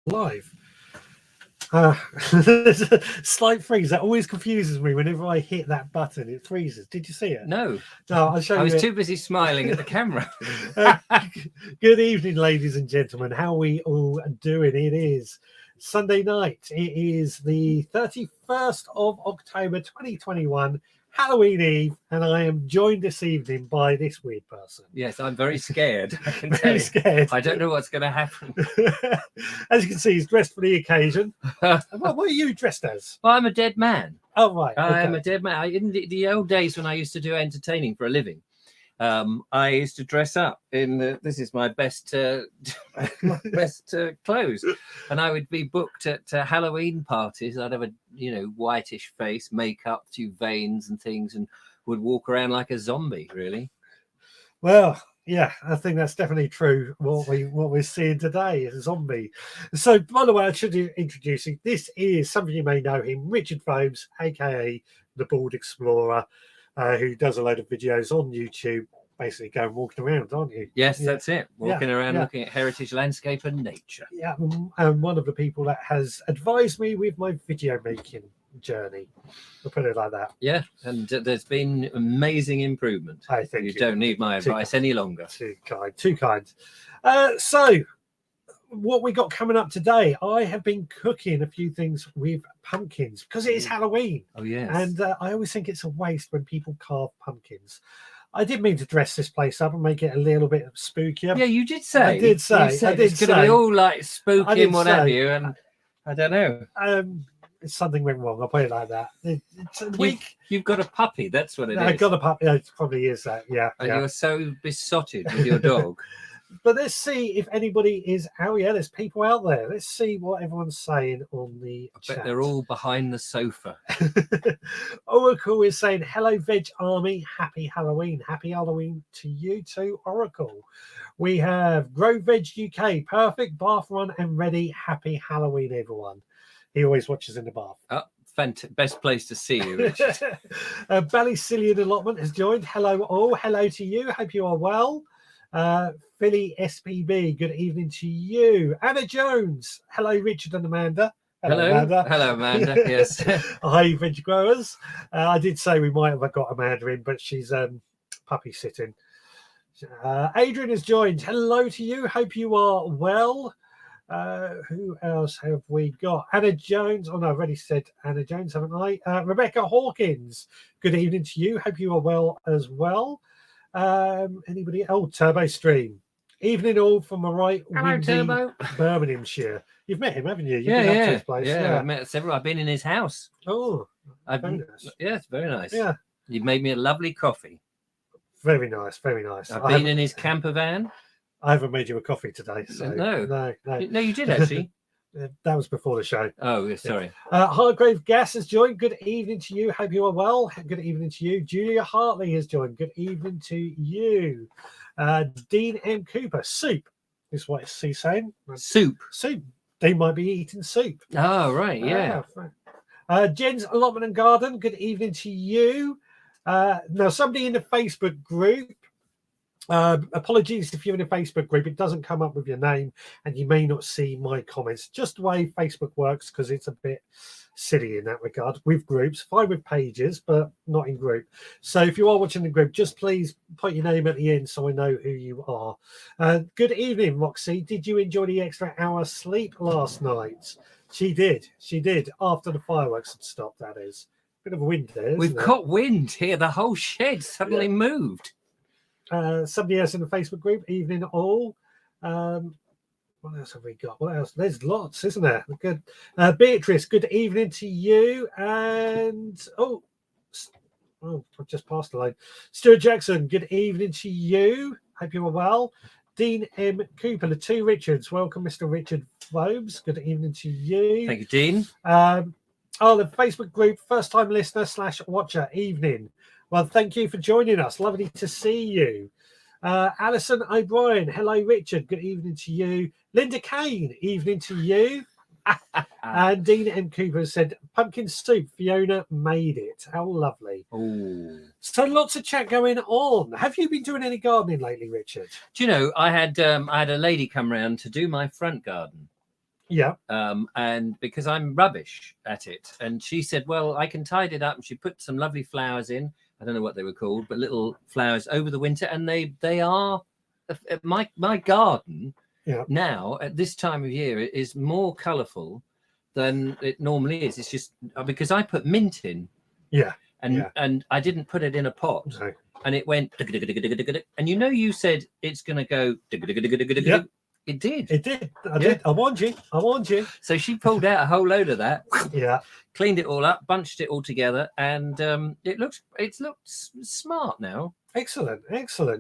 Live. There's a slight freeze that always confuses me whenever I hit that button. It freezes. Did you see it? No. I'll show you. I was too busy smiling at the camera. Good evening, ladies and gentlemen. How are we all doing? It is Sunday night. It is the 31st of October 2021, Halloween Eve, and I am joined this evening by this weird person. Yes, I'm very scared. I can tell Very you. scared. I don't know what's going to happen. As you can see, he's dressed for the occasion. What are you dressed as? Well, I'm a dead man. Oh, right. I am a dead man. In the old days when I used to do entertaining for a living, I used to dress up in this is my best clothes, and I would be booked at Halloween parties. I'd have a whitish face, makeup, few veins and things, and would walk around like a zombie. Really. Well, yeah, I think that's definitely true. What we're seeing today is a zombie. So, by the way, I should introduce you. This is something you may know him, Richard Forbes, aka the Bald Explorer, who does a load of videos on YouTube, basically going walking around, aren't you? Yes, that's it. Walking around, yeah. looking at heritage, landscape, and nature. Yeah, and one of the people that has advised me with my video making journey. I'll put it like that. Yeah, and there's been amazing improvement. I think you don't need my advice any longer. Too kind. So, what we got coming up today? I have been cooking a few things with pumpkins because it is Halloween. Oh yes, and I always think it's a waste when people carve pumpkins. I did mean to dress this place up and make it a little bit spookier. Yeah, you did say. I did say. It's going to be all like spooky and what have you, and I don't know. Something went wrong. I'll put it like that. It's a week. You've got a puppy. That's what it is. I've got a puppy. It probably is that. Yeah. And you're so besotted with your dog. But let's see if anybody is. Oh yeah, there's people out there. Let's see what everyone's saying on the chat. Bet they're all behind the sofa. Oracle is saying, "Hello, Veg Army. Happy Halloween. Happy Halloween to you too, Oracle." We have Grow Veg UK. Perfect bath run and ready. Happy Halloween, everyone. He always watches in the bath. Oh, best place to see you, Richard. Ballycillian Allotment has joined. Hello all. Hello to you. Hope you are well. Philly SPB, good evening to you. Anna Jones, hello Richard and Amanda. Hello Amanda. Hello Amanda. Yes. Hi Veg Growers. I did say we might have got Amanda in, but she's puppy sitting. Adrian has joined. Hello to you. Hope you are well. Who else have we got? Anna Jones. Oh no, I've already said Anna Jones, haven't I? Rebecca Hawkins. Good evening to you. Hope you are well as well. Anybody? Oh, Turbo Stream. Evening all from a right windy Birminghamshire. You've met him, haven't you? You've been up to his place. Yeah, I've met several. I've been in his house. Oh, very nice. Yeah, it's very nice. Yeah, you've made me a lovely coffee. Very nice, very nice. I've been in his camper van. I haven't made you a coffee today. So no, you did actually. That was before the show. Oh, sorry. Hargrave Gas has joined. Good evening to you. Hope you are well. Good evening to you. Julia Hartley has joined. Good evening to you. Dean M. Cooper. Soup is what he's saying. Soup. They might be eating soup. Oh, right. Yeah. Jen's Allotment and Garden. Good evening to you. Now, somebody in the Facebook group. Apologies if you're in a Facebook group, it doesn't come up with your name and you may not see my comments. Just the way Facebook works, because it's a bit silly in that regard with groups. Fine with pages, but not in group. So if you are watching the group, just please put your name at the end so I know who you are. Good evening, Roxy. Did you enjoy the extra hour sleep last night? She did. After the fireworks had stopped, that is. Bit of a wind there. We've got wind here. The whole shed suddenly moved. Somebody else in the Facebook group, evening all. What else have we got? What else? There's lots, isn't there? Good. Beatrice, good evening to you. And I've just passed the line. Stuart Jackson, good evening to you. Hope you are well. Dean M. Cooper, the two Richards. Welcome, Mr. Richard Forbes. Good evening to you. Thank you, Dean. The Facebook group, first time listener / watcher, evening. Well, thank you for joining us. Lovely to see you. Alison O'Brien. Hello, Richard. Good evening to you. Linda Kane. Evening to you. And Dean M. Cooper said, pumpkin soup, Fiona made it. How lovely. Oh. So lots of chat going on. Have you been doing any gardening lately, Richard? Do you know, I had a lady come round to do my front garden. Yeah. And because I'm rubbish at it. And she said, well, I can tidy it up. And she put some lovely flowers in. I don't know what they were called, but little flowers over the winter. And they are my garden now at this time of year is more colourful than it normally is. It's just because I put mint in. Yeah. And I didn't put it in a pot. No. And it went, and you said it's going to go. Yep. It did. It did. I did. I warned you. So she pulled out a whole load of that. Yeah. Cleaned it all up, bunched it all together, and it looks smart now. Excellent.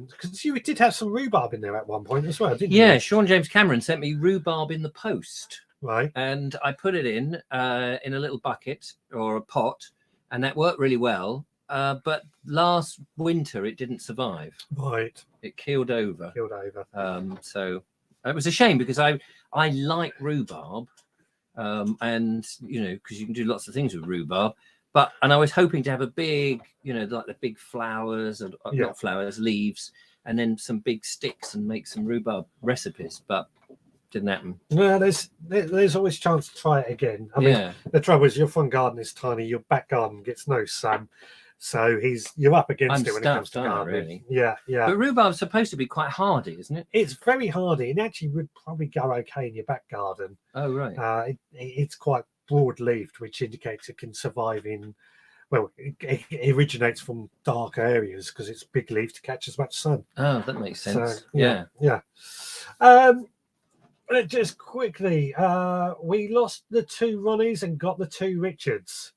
Because you did have some rhubarb in there at one point as well, didn't you? Yeah, Sean James Cameron sent me rhubarb in the post. Right. And I put it in a little bucket or a pot, and that worked really well. But last winter it didn't survive. Right. It keeled over. So it was a shame because I like rhubarb, and because you can do lots of things with rhubarb. And I was hoping to have a big, like the big flowers and not flowers, leaves, and then some big sticks and make some rhubarb recipes. But didn't happen. No, there's always a chance to try it again. I mean, the trouble is your front garden is tiny, your back garden gets no sun, so you're up against it when it comes to gardening. Really. Yeah. But rhubarb's supposed to be quite hardy, isn't it? It's very hardy, and actually would probably go okay in your back garden. Oh right. It's quite broad-leaved, which indicates it can survive in. Well, it originates from dark areas because it's big leaf to catch as much sun. Oh, that makes sense. So, yeah. Just quickly, we lost the 2 Ronnies and got the 2 Richards.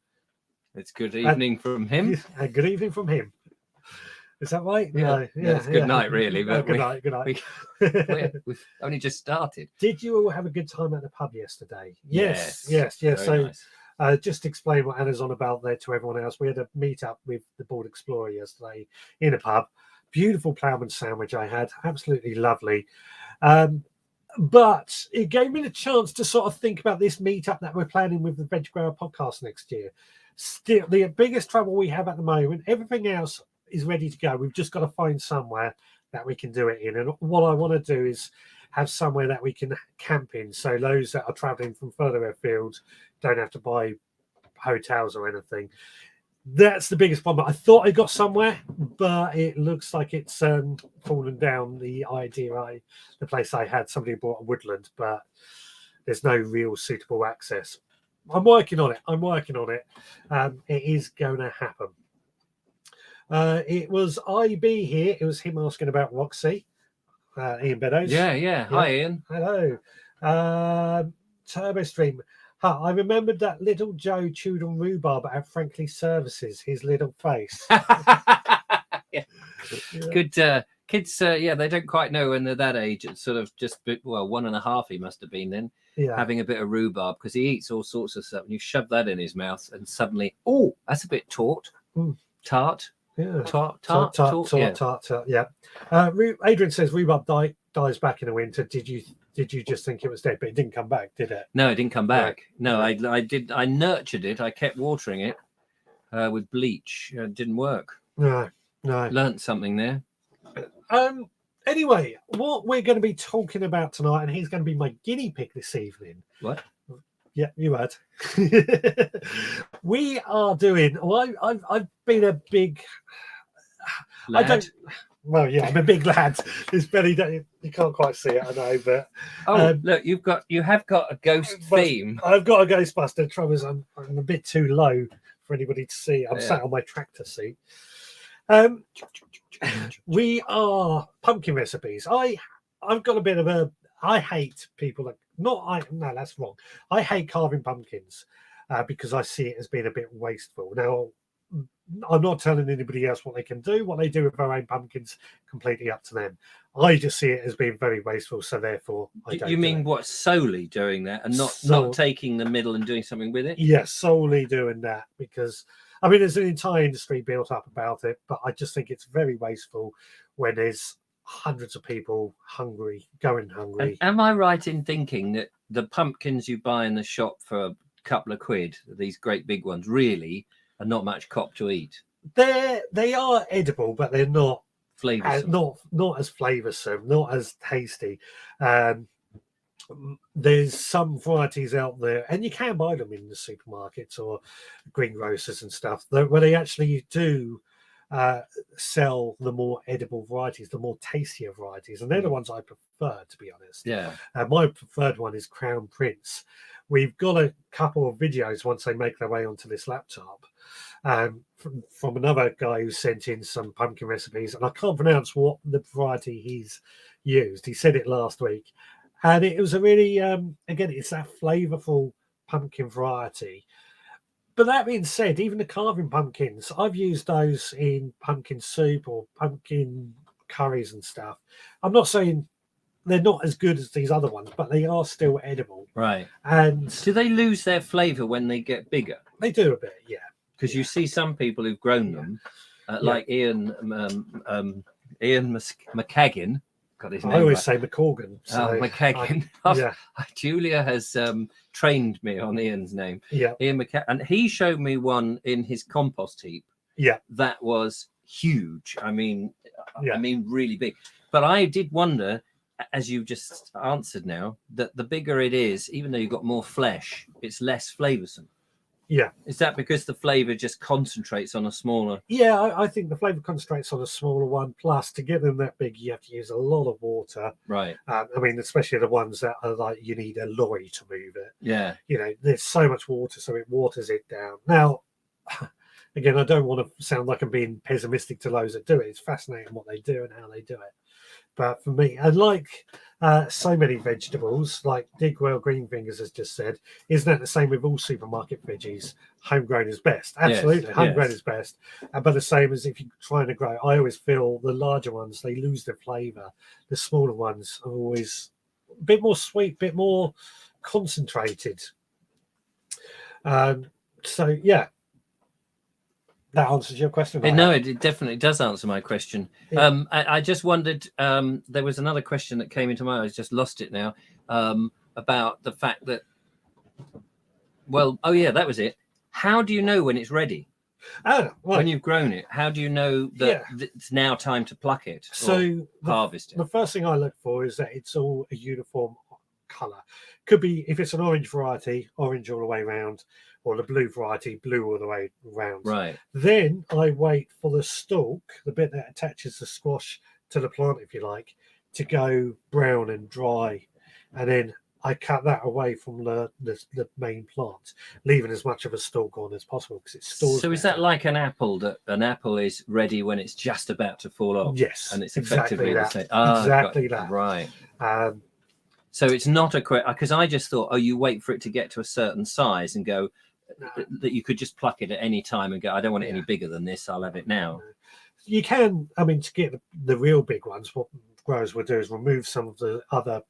It's good evening from him. Good evening from him. Is that right? Yeah. It's good night, really. But good night. We've only just started. Did you all have a good time at the pub yesterday? Yes. So nice. Just to explain what Anna's on about there to everyone else. We had a meet up with the Board Explorer yesterday in a pub. Beautiful ploughman sandwich I had. Absolutely lovely. But it gave me the chance to sort of think about this meetup that we're planning with the Veg Grower podcast next year. Still, the biggest trouble we have at the moment, everything else is ready to go. We've just got to find somewhere that we can do it in. And what I want to do is have somewhere that we can camp in. So those that are traveling from further afield don't have to buy hotels or anything. That's the biggest problem. I thought I got somewhere, but it looks like it's fallen down. The place I had, somebody bought a woodland, but there's no real suitable access. I'm working on it. It is going to happen. It was IB here. It was him asking about Roxy. Ian Beddoes. Yeah. Hi, Ian. Hello. Turbo Stream. I remembered that little Joe chewed on rhubarb at Frankly Services, his little face. Good kids, they don't quite know when they're that age. It's sort of just, 1.5 he must have been then, having a bit of rhubarb, because he eats all sorts of stuff. And you shove that in his mouth and suddenly, that's a bit tart. Yeah. Tart. Yeah. Adrian says rhubarb dies back in the winter. Did you just think it was dead, but it didn't come back, did it? No, it didn't come back. No, I did. I nurtured it. I kept watering it with bleach. It didn't work. No. Learned something there. Anyway, what we're going to be talking about tonight, and he's going to be my guinea pig this evening. What? Yeah, you had. We are doing. Well, I've been a big Lad. I'm a big lad. This belly, you can't quite see it, I know, but look, you have got a ghost theme. I've got a Ghostbuster. Trouble is, I'm a bit too low for anybody to see. I'm sat on my tractor seat. We are pumpkin recipes. I've got a bit of a. I hate people that no, that's wrong. I hate carving pumpkins because I see it as being a bit wasteful. Now, I'm not telling anybody else what they can do. What they do with their own pumpkins, completely up to them. I just see it as being very wasteful, so therefore I don't. You mean what, solely doing that and not taking the middle and doing something with it? Yes, solely doing that, because there's an entire industry built up about it, but I just think it's very wasteful when there's hundreds of people going hungry. And am I right in thinking that the pumpkins you buy in the shop for a couple of quid, these great big ones, really are not much cop to eat? They are edible, but they're not Flavoursome. not as flavoursome, not as tasty. There's some varieties out there, and you can buy them in the supermarkets or greengrocers and stuff, where they actually do sell the more edible varieties, the more tastier varieties, and they're the ones I prefer, to be honest. Yeah. My preferred one is Crown Prince. We've got a couple of videos once they make their way onto this laptop from another guy who sent in some pumpkin recipes, and I can't pronounce what the variety he's used. He said it last week, and it was a really again, it's that flavorful pumpkin variety. But that being said, even the carving pumpkins, I've used those in pumpkin soup or pumpkin curries and stuff. I'm not saying they're not as good as these other ones, but they are still edible. Right. And do they lose their flavour when they get bigger? They do a bit, yeah. Because you see some people who've grown them, like Ian McCagan. Got his name. I always right. say McCorgan. So McCagan. Julia has trained me on Ian's name. Yeah. Ian McCagan, and he showed me one in his compost heap. Yeah. That was huge. I mean, really big. But I did wonder, as you just answered now, that the bigger it is, even though you've got more flesh, it's less flavoursome. Yeah. Is that because the flavour just concentrates on a smaller? Yeah, I think the flavour concentrates on a smaller one. Plus, to get them that big, you have to use a lot of water. Right. I mean, especially the ones that are like you need a lorry to move it. Yeah. You know, there's so much water, so it waters it down. Now, again, I don't want to sound like I'm being pessimistic to those that do it. It's fascinating what they do and how they do it. But for me, and like so many vegetables, like Digwell Green Fingers has just said, isn't that the same with all supermarket veggies? Homegrown is best. Absolutely, yes, homegrown is best. But the same as if you're trying to grow, I always feel the larger ones, they lose their flavour. The smaller ones are always a bit more sweet, a bit more concentrated. So, yeah. That answers your question. No, it definitely does answer my question. Yeah. I just wondered, there was another question that came into my mind, I just lost it now, about the fact that, that was it. How do you know when it's ready? Oh, right. When you've grown it, how do you know that it's now time to pluck it or harvest it? The first thing I look for is that it's all a uniform colour. Could be, if it's an orange variety, orange all the way around, or the blue variety, blue all the way around. Right. Then I wait for the stalk, the bit that attaches the squash to the plant, if you like, to go brown and dry. And then I cut that away from the main plant, leaving as much of a stalk on as possible because it stores. So is that like an apple, that an apple is ready when it's just about to fall off? Yes. And it's effectively exactly the same. Exactly that. Right. So it's not a quick, because I just thought, you wait for it to get to a certain size and go, that you could just pluck it at any time and go, I don't want it any bigger than this, I'll have it now. You can, I mean, to get the real big ones, what growers will do is remove some of the other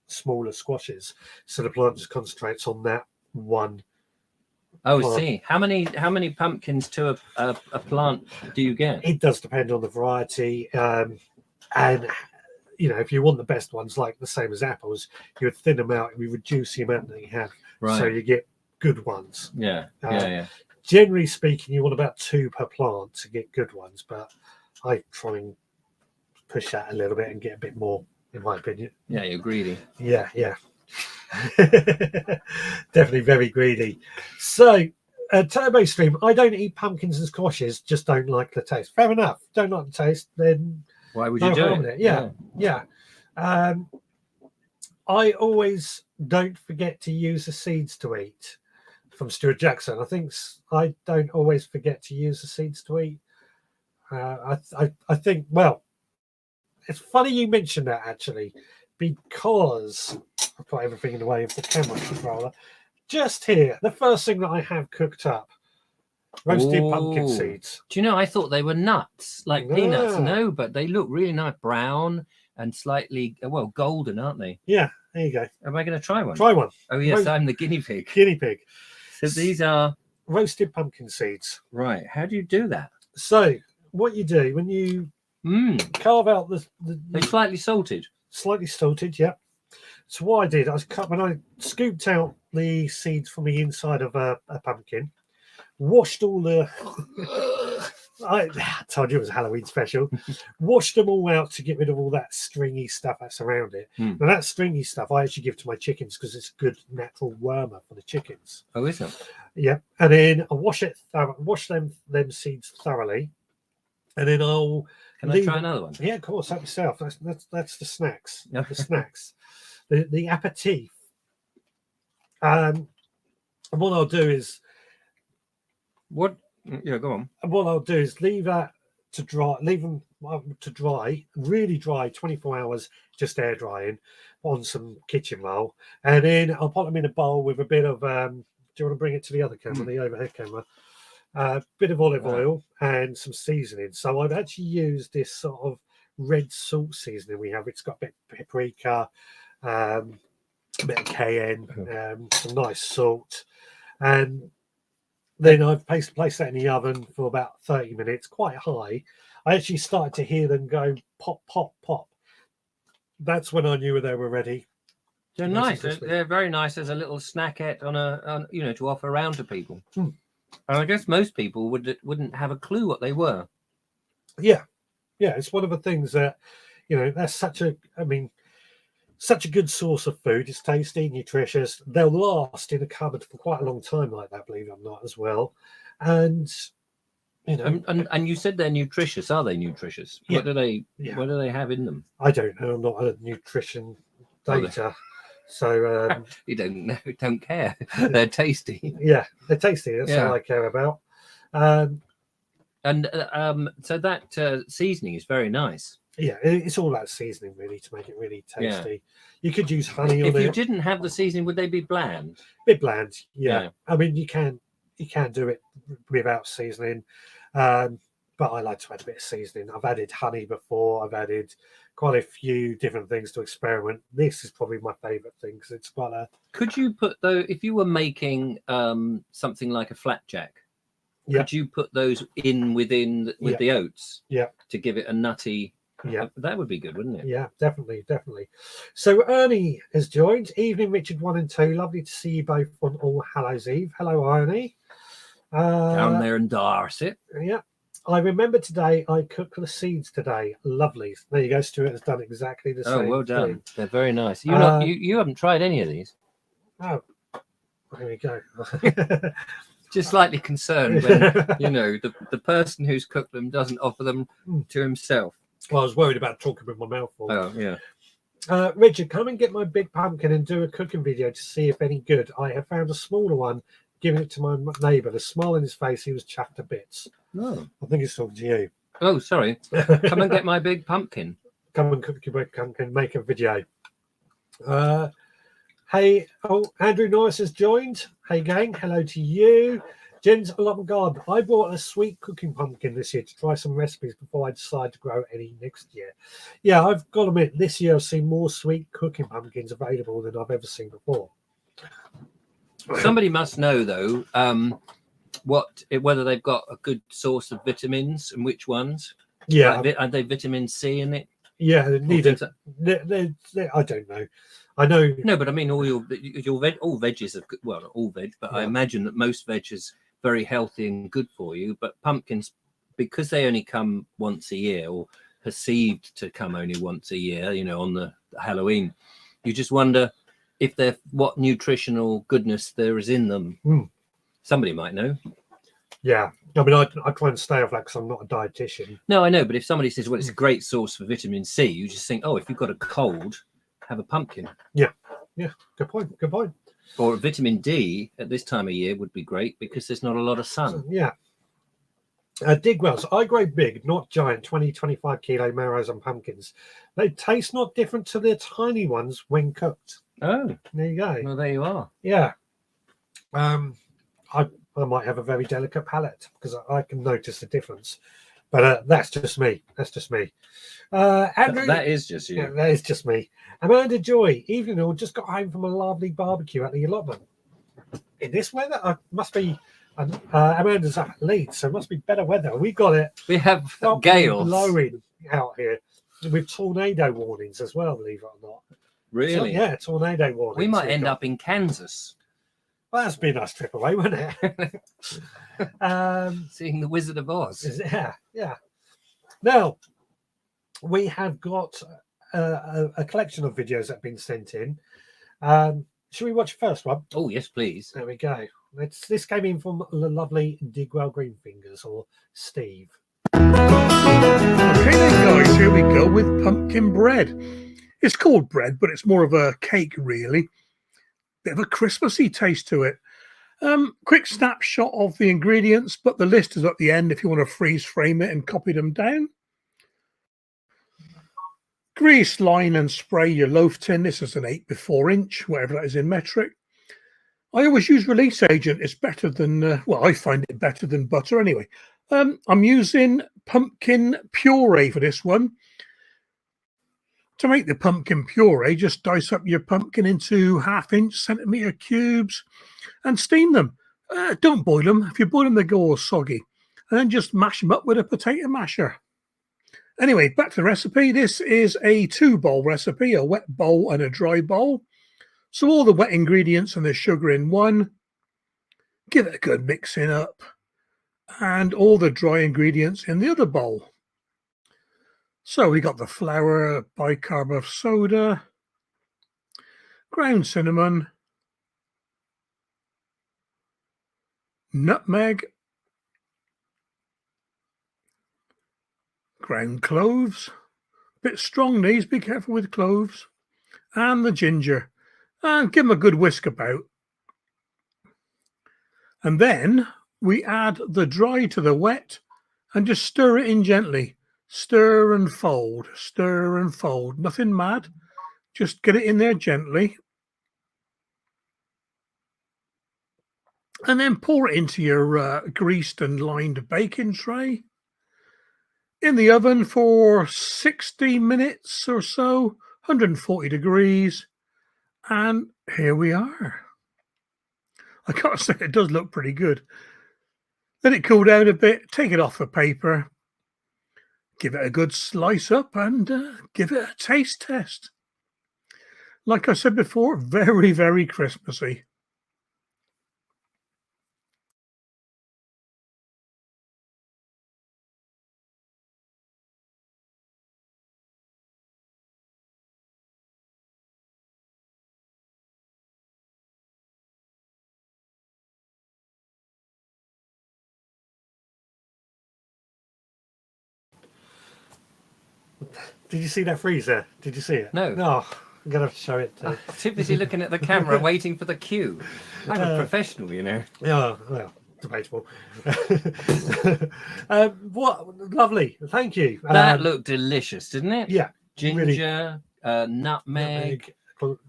smaller squashes, so the plant just concentrates on that one. Oh, plant. See, how many pumpkins to a plant do you get? It does depend on the variety, and you know, if you want the best ones, like the same as apples, you would thin them out and you reduce the amount that you have, so you get good ones. Generally speaking, you want about 2 per plant to get good ones, but I try and push that a little bit and get a bit more, in my opinion. Yeah, you're greedy. Yeah. Definitely very greedy. So Turbo Stream, I don't eat pumpkins and squashes, just don't like the taste. Fair enough. Don't like the taste, then why would you do it? Yeah. I always don't forget to use the seeds to eat. From Stuart Jackson, I don't always forget to use the seeds to eat. I think, well, it's funny you mentioned that actually, because I put everything in the way of the camera controller. Just here, the first thing that I have cooked up, roasted pumpkin seeds. Do you know, I thought they were nuts, like peanuts. No, but they look really nice, brown and slightly, golden, aren't they? Yeah, there you go. Am I going to try one? Try one. Oh, yes, I'm the guinea pig. Guinea pig. So these are roasted pumpkin seeds. Right. How do you do that? So what you do when you Carve out They're slightly salted. Slightly salted, yeah. So what I did, when I scooped out the seeds from the inside of a pumpkin, washed all the. I told you it was a Halloween special. Washed them all out to get rid of all that stringy stuff that's around it. Now that stringy stuff I actually give to my chickens because it's a good natural wormer for the chickens. Oh, is it? Yeah, and then I wash them seeds thoroughly, and then I'll. Can I try another one? Yeah, of course. Help yourself. That's the snacks. The snacks, the aperitif. And what I'll do is. What? Yeah, go on. What I'll do is leave that to dry. Leave them to dry, really dry, 24 hours, just air drying on some kitchen roll, and then I'll put them in a bowl with a bit of. Do you want to bring it to the other camera, the overhead camera? Bit of olive oil and some seasoning. So I've actually used this sort of red salt seasoning we have. It's got a bit of paprika, a bit of cayenne, some nice salt, and then I've placed that in the oven for about 30 minutes, quite high. I actually started to hear them go pop, pop, pop. That's when I knew they were ready. They're nice. They're very nice as a little snackette on to offer around to people. And I guess most people wouldn't have a clue what they were. Yeah, it's one of the things that, that's such a good source of food. It's tasty, nutritious. They'll last in a cupboard for quite a long time like that, believe it or not, as well. And, And you said they're nutritious. Are they nutritious? Yeah. What do they have in them? I don't know. I'm not a nutrition data. So you don't know, don't care. They're tasty. Yeah, they're tasty. That's all I care about. So that seasoning is very nice. Yeah, it's all about seasoning really to make it really tasty. Yeah. You could use honey on it. If you didn't have the seasoning, would they be bland? Bit bland, yeah. I mean, you can do it without seasoning, but I like to add a bit of seasoning. I've added honey before. I've added quite a few different things to experiment. This is probably my favourite thing because it's quite a. Could you put if you were making something like a flapjack? Yeah. Could you put those with the oats? Yeah. To give it a nutty. Yeah, that would be good, wouldn't it? Yeah, definitely. So Ernie has joined. Evening, Richard 1 and 2. Lovely to see you both on All Hallows Eve. Hello, Ernie. Down there in Dorset. Yeah. I remember today I cooked the seeds today. Lovely. There you go. Stuart has done exactly the same. Oh, well done. Thing. They're very nice. You haven't tried any of these. Oh, there we go. Just slightly concerned when the person who's cooked them doesn't offer them to himself. Well, I was worried about talking with my mouth full. Oh, yeah. Richard, come and get my big pumpkin and do a cooking video to see if any good. I have found a smaller one, giving it to my neighbour. The smile in his face, he was chuffed to bits. Oh. I think he's talking to you. Oh, sorry. Come and get my big pumpkin. Come and cook your big pumpkin, make a video. Hey, Andrew Norris has joined. Hey, gang. Hello to you. Jen's allotment garden. I bought a sweet cooking pumpkin this year to try some recipes before I decide to grow any next year. Yeah, I've got to admit, this year I've seen more sweet cooking pumpkins available than I've ever seen before. Somebody must know, though, whether they've got a good source of vitamins and which ones. Yeah. Are they vitamin C in it? Yeah, neither. I don't know. I know. No, but I mean, all veggies are good. Well, not all veg, but I imagine that most veg is very healthy and good for you. But pumpkins, because they only come once a year, or perceived to come only once a year, on the Halloween, you just wonder if what nutritional goodness there is in them. Somebody might know. Yeah, I mean, I try and stay off that because I'm not a dietitian. No, I know, but if somebody says, well, it's a great source for vitamin C, you just think, oh, if you've got a cold, have a pumpkin. Yeah, good point. Or vitamin D at this time of year would be great because there's not a lot of sun. Yeah. Digwells, I grow big, not giant, 20-25 kilo marrows and pumpkins. They taste not different to the tiny ones when cooked. Oh, there you go. Well, there you are. Yeah. I might have a very delicate palate because I can notice the difference. But that's just me. Andrew, that is just you. Yeah, that is just me. Amanda Joy, evening all, just got home from a lovely barbecue at the allotment. In this weather, must be. Amanda's up at Leeds, so it must be better weather. We got it. We have gales. Blowing. out here with tornado warnings as well, believe it or not. Really? So, yeah, tornado warnings. We might end up in Kansas. Well, that's been a nice trip away, wouldn't it? Seeing the Wizard of Oz. Yeah. Now, we have got a collection of videos that have been sent in. Should we watch the first one? Oh, yes, please. There we go. This came in from the lovely Digwell Greenfingers, or Steve. Okay then, guys, here we go with pumpkin bread. It's called bread, but it's more of a cake, really. Bit of a Christmassy taste to it. Quick snapshot of the ingredients, but the list is at the end if you want to freeze frame it and copy them down. Grease, line and spray your loaf tin. This is an 8x4 inch, whatever that is in metric. I always use release agent. It's better than, well, I find it better than butter anyway. I'm using pumpkin puree for this one. To make the pumpkin puree, just dice up your pumpkin into 1/2 centimetre cubes and steam them. Don't boil them. If you boil them, they go all soggy. And then just mash them up with a potato masher. Anyway, back to the recipe. This is a 2-bowl recipe, a wet bowl and a dry bowl. So all the wet ingredients and the sugar in one. Give it a good mixing up. And all the dry ingredients in the other bowl. So we got the flour, bicarb of soda, ground cinnamon, nutmeg, ground cloves, a bit strong these, be careful with cloves, and the ginger, and give them a good whisk about. And then we add the dry to the wet and just stir it in gently. Stir and fold, nothing mad, just get it in there gently. And then pour it into your greased and lined baking tray. In the oven for 60 minutes or so, 140 degrees. And here we are. I gotta say, it does look pretty good. Let it cool down a bit, take it off the paper, give it a good slice up and give it a taste test. Like I said before, very, very Christmassy. Did you see that freezer? Did you see it? No. No. I'm going to have to show it. Too busy looking at the camera, waiting for the cue. I'm a professional, you know. Yeah, well, debatable. What lovely. Thank you. That looked delicious, didn't it? Yeah. Ginger, really, nutmeg,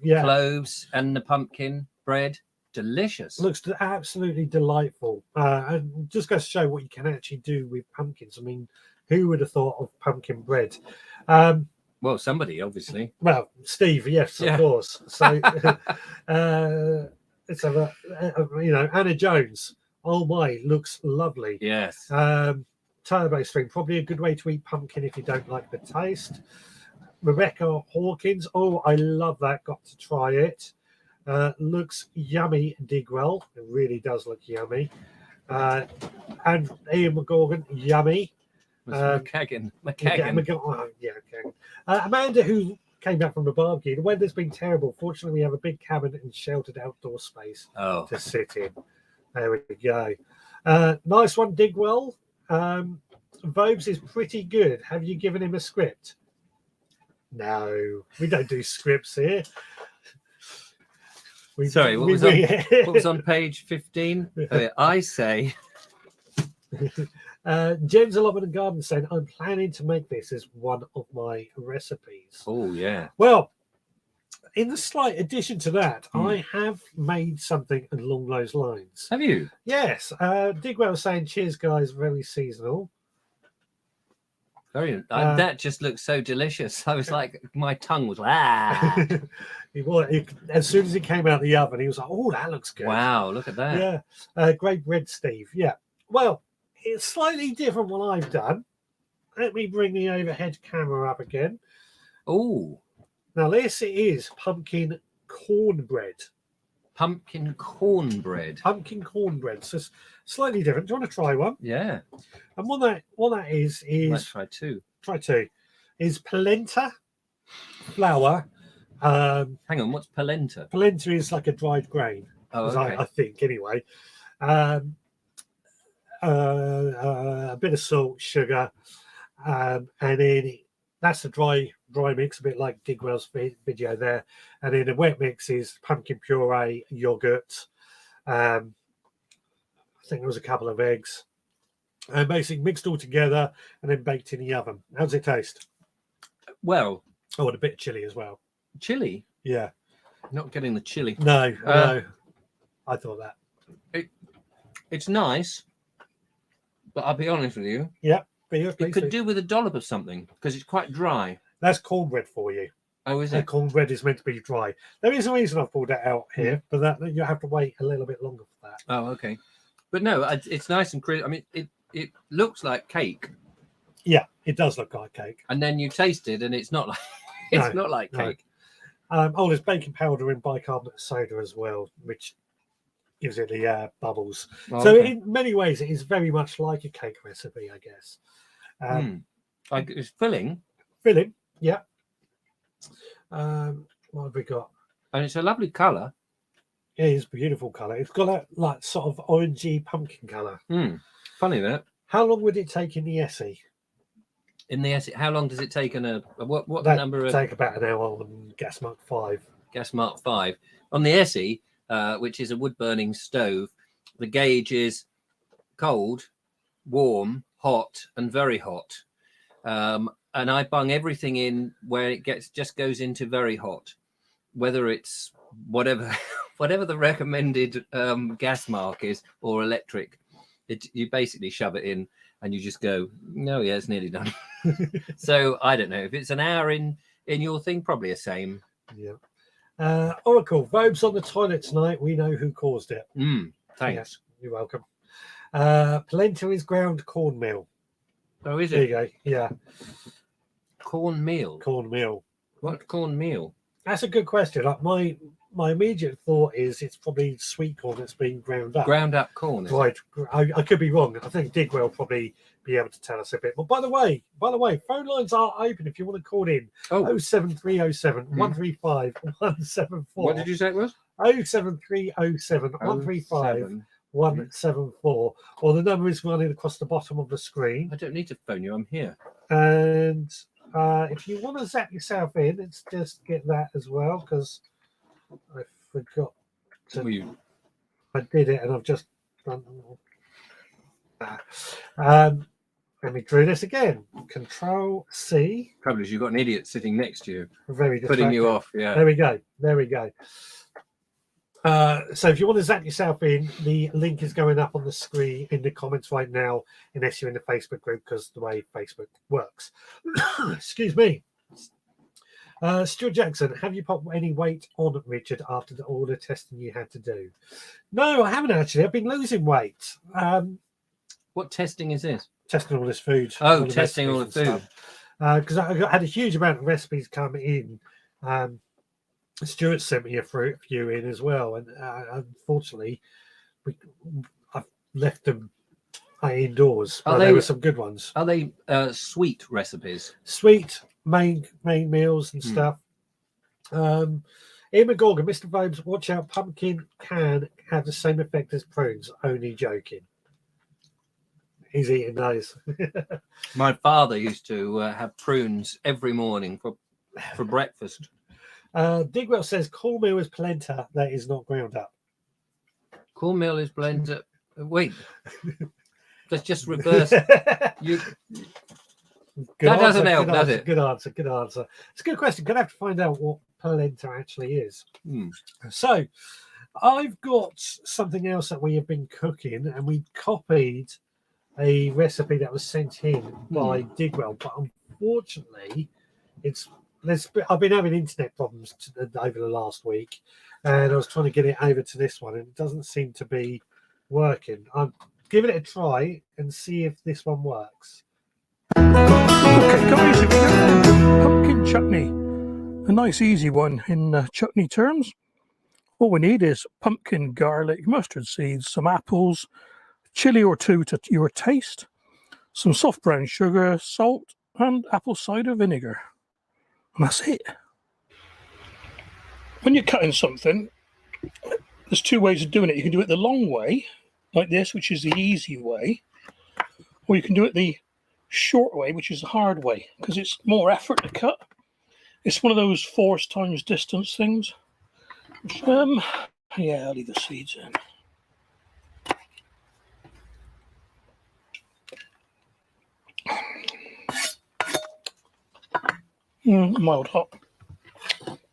yeah, cloves, and the pumpkin bread. Delicious. Looks absolutely delightful. And just goes to show what you can actually do with pumpkins. I mean, who would have thought of pumpkin bread? Well, somebody, obviously. Well, Steve, yes, of course. So, let's have Anna Jones. Oh my, looks lovely. Yes. Turbo Stream, probably a good way to eat pumpkin if you don't like the taste. Rebecca Hawkins. Oh, I love that. Got to try it. Looks yummy, Digwell. It really does look yummy. And Ian McGorgan, yummy. McKagan. Amanda, who came back from the barbecue. The weather's been terrible. Fortunately, we have a big cabin and sheltered outdoor space to sit in. There we go. Nice one, Digwell. Vobes is pretty good. Have you given him a script? No, we don't do scripts here. Sorry, what was on page 15? I say. James Allotment and Garden saying, I'm planning to make this as one of my recipes. Oh, yeah. Well, in the slight addition to that, I have made something along those lines. Have you? Yes. Digwell was saying, cheers, guys, very seasonal. Very. That just looks so delicious. I was like, my tongue was like, as soon as it came out of the oven, he was like, oh, that looks good. Wow, look at that. Yeah. Great bread, Steve. Yeah. Well, it's slightly different what I've done. let me bring the overhead camera up again. Oh, Now this is pumpkin cornbread. pumpkin cornbread. Pumpkin cornbread. So it's slightly different. Do you want to try one? Yeah, And what that is might try two. try two, is polenta flour. Hang on, what's polenta? Polenta is like a dried grain, Oh, as okay. I think anyway. A bit of salt, sugar, and then that's the dry mix, a bit like Digwell's video there. And then the wet mix is pumpkin puree, yogurt. I think there was a couple of eggs, and basically mixed all together and then baked in the oven. How's it taste? Well, Oh, and a bit chilly as well. chili. Yeah. Not getting the chili. No, no. I thought that. It's nice, but I'll be honest with you. Yeah. It could do with a dollop of something because it's quite dry. That's cornbread for you. Oh, is The it? cornbread is meant to be dry. There is a reason I've pulled that out here, but that you have to wait a little bit longer for that. Oh, okay. But no, it's nice and crisp. I mean, it looks like cake, Yeah, it does look like cake. and then you taste it, and it's not like not like no. cake. There's baking powder and bicarbonate of soda as well, which gives it the bubbles. Oh, So okay. in many ways, it is very much like a cake recipe, I guess. It's filling, Filling, yeah. What have we got? and it's a lovely colour. It is a beautiful colour. It's got a like sort of orangey pumpkin colour. Funny that. How long would it take in the Essie? In the essay, how long does it take? What That number of take about an hour on gas mark 5. gas mark 5 on the Essie, which is a wood burning stove? The gauge is cold, warm, hot, and very hot. And I bung everything in where it just goes into very hot, whether it's whatever the recommended gas mark is or electric. You basically shove it in and you just go, no, yeah, it's nearly done. So I don't know if it's an hour in your thing, probably the same. Yeah. Oracle, Vobes on the toilet tonight. We know who caused it. Thanks. Yes, you're welcome. Polenta is ground cornmeal. Oh, is There it? you go. Yeah, Cornmeal. cornmeal. What cornmeal? That's a good question. Like my immediate thought is it's probably sweet corn that's been ground up. Ground up corn. Is it? Right. I could be wrong. I think Digwell will probably be able to tell us a bit. But by the way, phone lines are open if you want to call in. Oh, 07307 135 174. what did you say it was? 07307 135 174. Or the number is running across the bottom of the screen. I don't need to phone you. I'm here. And if you want to zap yourself in, let's just get that as well, because I forgot to. I did it and I've just done. Let me do this again. Control C. Trouble is, you've got an idiot sitting next to you, Very putting you distracting. off. Yeah. There we go. There we go. So if you want to zap yourself in, the link is going up on the screen in the comments right now, unless you're in the Facebook group, because the way Facebook works. Excuse me. Stuart Jackson, have you put any weight on, Richard, after all the testing you had to do? No, I haven't actually. I've been losing weight. What testing is this? Testing all this food. Oh, testing all the food. Because I had a huge amount of recipes come in. Stuart sent me a few in as well, and unfortunately, I've left them indoors. But there were some good ones. Are they sweet recipes? Sweet main meals and stuff. Ian McGorgan, Mr. Vobes, watch out! Pumpkin can have the same effect as prunes. Only joking. He's eating those. My father used to have prunes every morning for breakfast. Digwell says cornmeal is polenta that is not ground up. Cornmeal is blended. Wait, let's just reverse. You. That doesn't help, does it? Good answer. Good answer. It's a good question. Gonna have to find out what polenta actually is. So, I've got something else that we have been cooking, and we copied a recipe that was sent in by Digwell, but unfortunately, I've been having internet problems over the last week, and I was trying to get it over to this one, and it doesn't seem to be working. I'm giving it a try and see if this one works. Okay, guys, here we go. Pumpkin chutney. A nice easy one in chutney terms. All we need is pumpkin, garlic, mustard seeds, some apples, chili or two to your taste, some soft brown sugar, salt, and apple cider vinegar. And that's it. When you're cutting something, there's two ways of doing it. You can do it the long way, like this, which is the easy way, or you can do it the short way, which is the hard way, because it's more effort to cut. It's one of those force times distance things. Yeah, I'll leave the seeds in. Mild hot.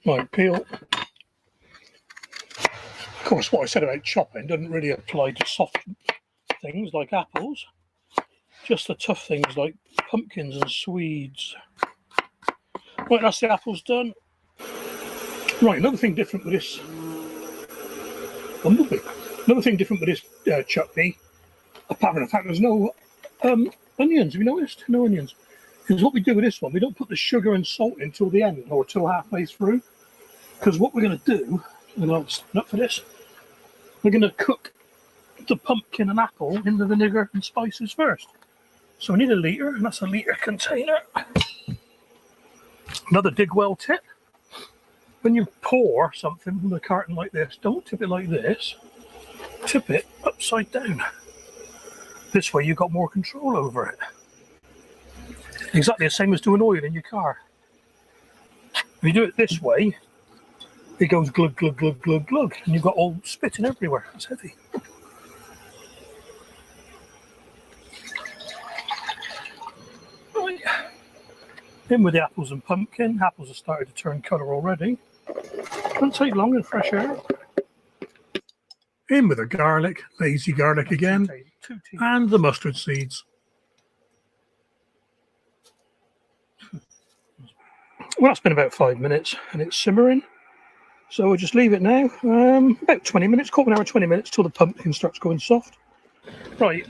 Might peel. Of course, what I said about chopping doesn't really apply to soft things like apples. Just the tough things like pumpkins and Swedes. Right, that's the apples done. Right, another thing different with this. Another thing different with this chutney, apart from the fact there's no onions. Have you noticed? No onions. Because what we do with this one, we don't put the sugar and salt in till the end or till halfway through. Because what we're going to do, and I'll stand up for this, we're going to cook the pumpkin and apple in the vinegar and spices first. So we need a litre, and that's a litre container. Another dig well tip. When you pour something from a carton like this, don't tip it like this. Tip it upside down. This way you've got more control over it. Exactly the same as doing oil in your car. If you do it this way, it goes glug, glug, glug, glug, glug, and you've got all spitting everywhere. It's heavy. Right. In with the apples and pumpkin. Apples have started to turn colour already. Doesn't take long in fresh air. In with the garlic, lazy garlic again, and the mustard seeds. Well, that's been about 5 minutes and it's simmering. So we'll just leave it now. About 20 minutes, quarter of an hour, 20 minutes till the pumpkin starts going soft. Right,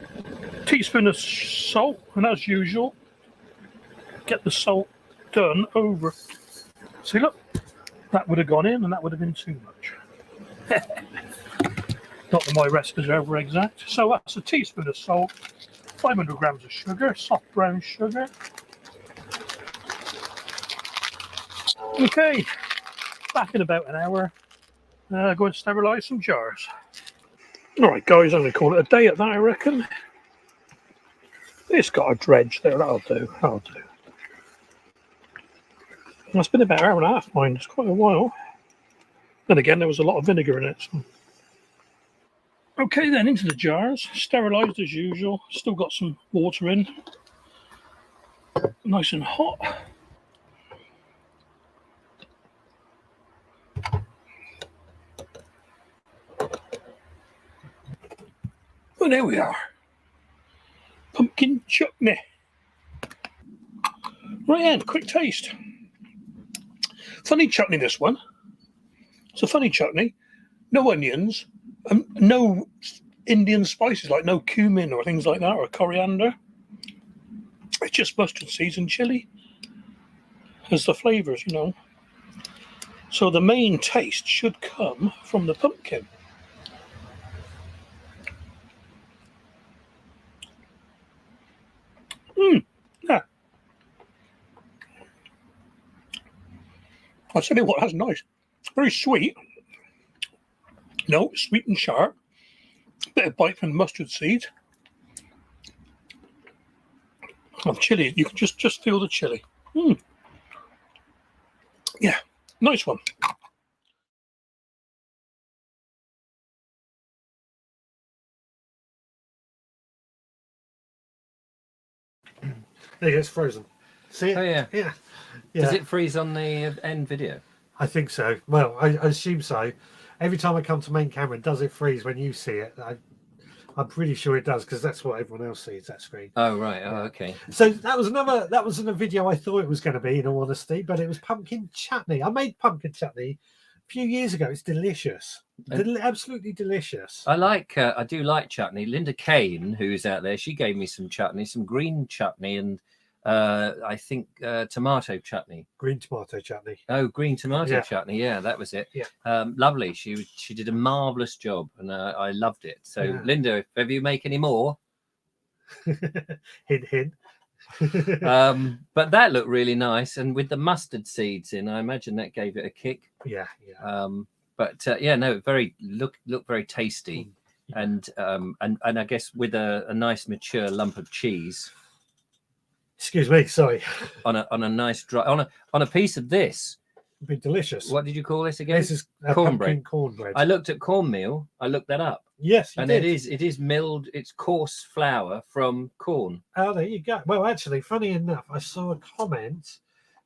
teaspoon of salt, and as usual, get the salt done over. See, look, that would have gone in and that would have been too much. Not that my recipes are ever exact. So that's a teaspoon of salt, 500 grams of sugar, soft brown sugar. Okay, back in about an hour. Going to sterilise some jars. All right, guys, I'm going to call it a day at that, I reckon. It's got a dredge there, that'll do, that'll do. That's been about an hour and a half, mine. It's quite a while. Then again, there was a lot of vinegar in it. So. Okay, then into the jars, sterilised as usual. Still got some water in. Nice and hot. Well, there we are. Pumpkin chutney. Right, and quick taste. Funny chutney, this one. It's a funny chutney. No onions. No Indian spices, like no cumin or things like that, or coriander. It's just mustard seeds and chili as the flavours, you know. So the main taste should come from the pumpkin. Yeah. I'll tell you what, that's nice. Very sweet. No, sweet and sharp. Bit of bite from the mustard seed. And chili, you can just feel the chili. Yeah, nice one. There you go, it's frozen. See it? Oh, yeah. Yeah. Does it freeze on the end video? I think so. Well, I assume so. Every time I come to main camera, does it freeze when you see it? I'm pretty sure it does, because that's what everyone else sees, that screen. Oh, right. Oh, okay. So that wasn't a video I thought it was going to be, in all honesty, but it was pumpkin chutney. I made pumpkin chutney a few years ago. It's delicious. Absolutely delicious. I do like chutney. Linda Kane, who's out there, she gave me some chutney, some green chutney, and I think tomato chutney. Green tomato chutney. Oh, green tomato Yeah. chutney. Yeah, that was it. Yeah. Lovely. She did a marvelous job, and I loved it. So, Yeah. Linda, if ever you make any more, Hint, hint. but that looked really nice, and with the mustard seeds in, I imagine that gave it a kick. Yeah, yeah. But yeah, no, look very tasty, Yeah. and I guess with a nice mature lump of cheese. Excuse me, sorry. On a nice dry on a piece of this. It'd be delicious. What did you call this again? This is cornbread. Cornbread. I looked at cornmeal. I looked that up. Yes, and it is milled. It's coarse flour from corn. Oh, there you go. Well, actually, funny enough, I saw a comment.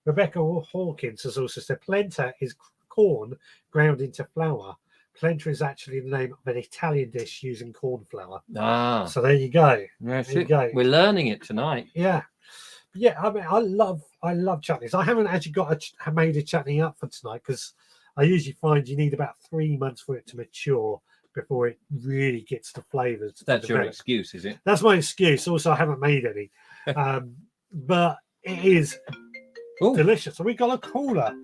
Rebecca Hawkins has also said plenta is corn ground into flour. Plenta is actually the name of an Italian dish using corn flour. Ah, so there you go. Yeah, there you go. We're learning it tonight. Yeah, yeah. I mean, I love chutneys. I haven't actually made a chutney up for tonight because I usually find you need about 3 months for it to mature before it really gets the flavors. That's your excuse, is it? That's my excuse. Also, I haven't made any, but it is delicious. So we got a cooler.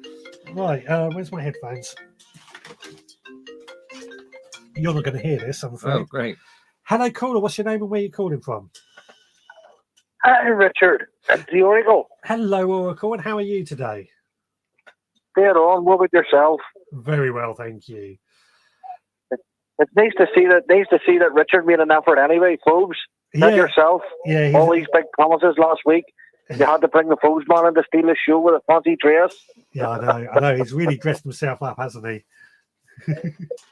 Right, where's my headphones? You're not going to hear this, I'm afraid. Oh, great. Hello, caller. What's your name and where you calling from? Hi, Richard. It's the Oracle. Hello, Oracle. And how are you today? Dead on. What about yourself? Very well, thank you. It's nice to see that Richard made an effort anyway, folks. Not yourself. Yeah. All these big promises last week. You had to bring the Foes man in to steal his show with a fancy dress. Yeah, I know. He's really dressed himself up, hasn't he?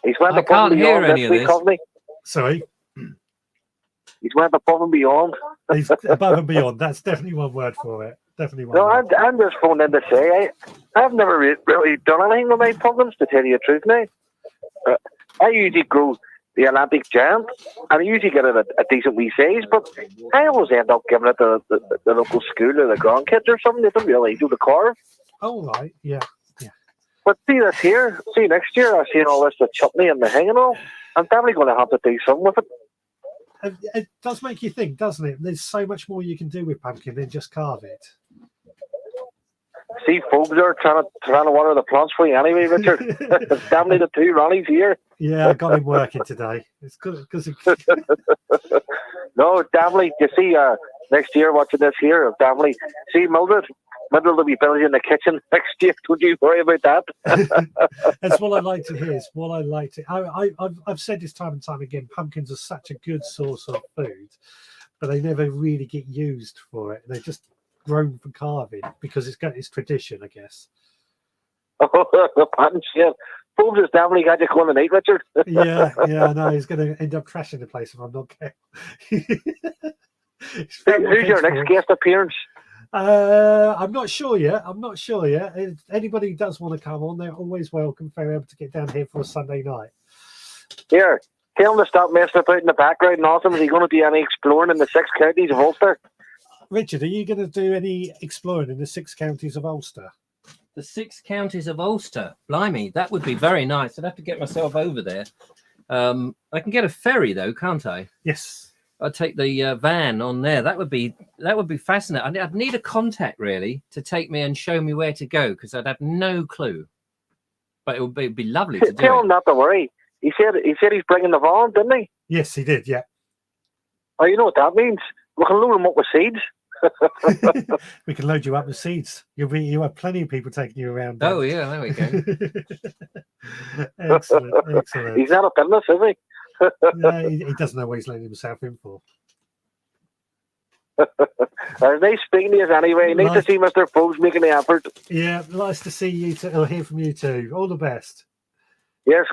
He's went I can't hear any of this. Sorry? He's went above and beyond. He's above and beyond. That's definitely one word for it. Definitely one word. I'm just phoning in to say I've never really done anything with my pumpkins, to tell you the truth now. I usually grow the Atlantic giant, and I usually get it a decent wee size, but I always end up giving it to the local school or the grandkids or something. They don't really do the carve. Oh, right, yeah. But see this here, see next year, I've seen all this, the chutney and the hang and all. I'm definitely going to have to do something with it. It does make you think, doesn't it? There's so much more you can do with pumpkin than just carve it. See, folks are trying to water the plants for you anyway, Richard. It's definitely the two Ronnies here. Yeah, I got him working today. It's good because. No, definitely. You see, next year watching this here, definitely. See, Mildred will be building in the kitchen next year. Don't you worry about that. That's what I like to hear. It's what I like to. I've said this time and time again. Pumpkins are such a good source of food, but they never really get used for it. They're just grown for carving because it's tradition, I guess. Oh, the punch, yeah. Forbes has definitely got you going tonight, Richard. yeah, I know. He's going to end up trashing the place if I'm not careful. Who's your next guest appearance? I'm not sure yet. If anybody does want to come on, they're always welcome. If they're able to get down here for a Sunday night. Here, tell him to stop messing about in the background and ask him, is he going to do any exploring in the 6 counties of Ulster? Richard, are you going to do any exploring in the 6 counties of Ulster? The 6 counties of Ulster. Blimey, that would be very nice. I'd have to get myself over there. I can get a ferry though, can't I? Yes. I'd take the van on there. That would be fascinating. I'd need a contact really to take me and show me where to go because I'd have no clue. But it'd be lovely to do. Tell him not to worry. He said he's bringing the van, didn't he? Yes, he did. Yeah. Oh, you know what that means? We can load him up with seeds. We can load you up with seeds. You have plenty of people taking you around. Oh yeah, there we go. excellent. He's not a business, is he? No, he doesn't know what he's letting himself in for. Nice speaking to you anyway. Nice to see Mr. Foes making the effort. Yeah, nice to see you too. I'll hear from you too. All the best. Yes.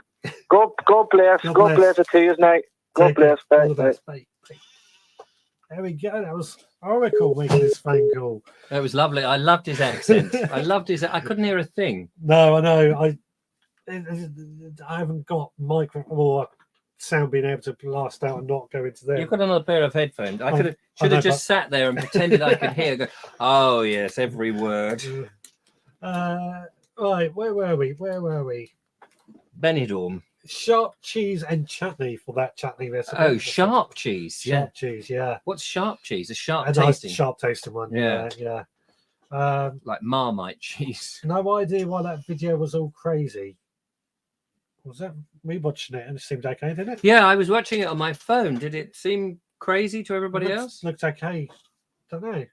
God bless. God bless it to you tonight. God bless. All the best. Bye. There we go. That was Oracle making this phone call. That was lovely. I loved his accent. I couldn't hear a thing. No, I know. I haven't got microphone or sound being able to blast out and not go into there. You've got another pair of headphones. I should have just sat there and pretended I could hear. Go, oh yes, every word. Right, where were we? Benidorm. sharp cheese and chutney for that chutney recipe. Oh, sharp cheese. Yeah. Sharp cheese, yeah. What's sharp cheese? A sharp A nice tasting. sharp tasting one. Yeah. Yeah. Like Marmite cheese. No idea why that video was all crazy. Was that me watching it and it seemed okay, didn't it? Yeah, I was watching it on my phone. Did it seem crazy to everybody else? Looked okay. Don't know.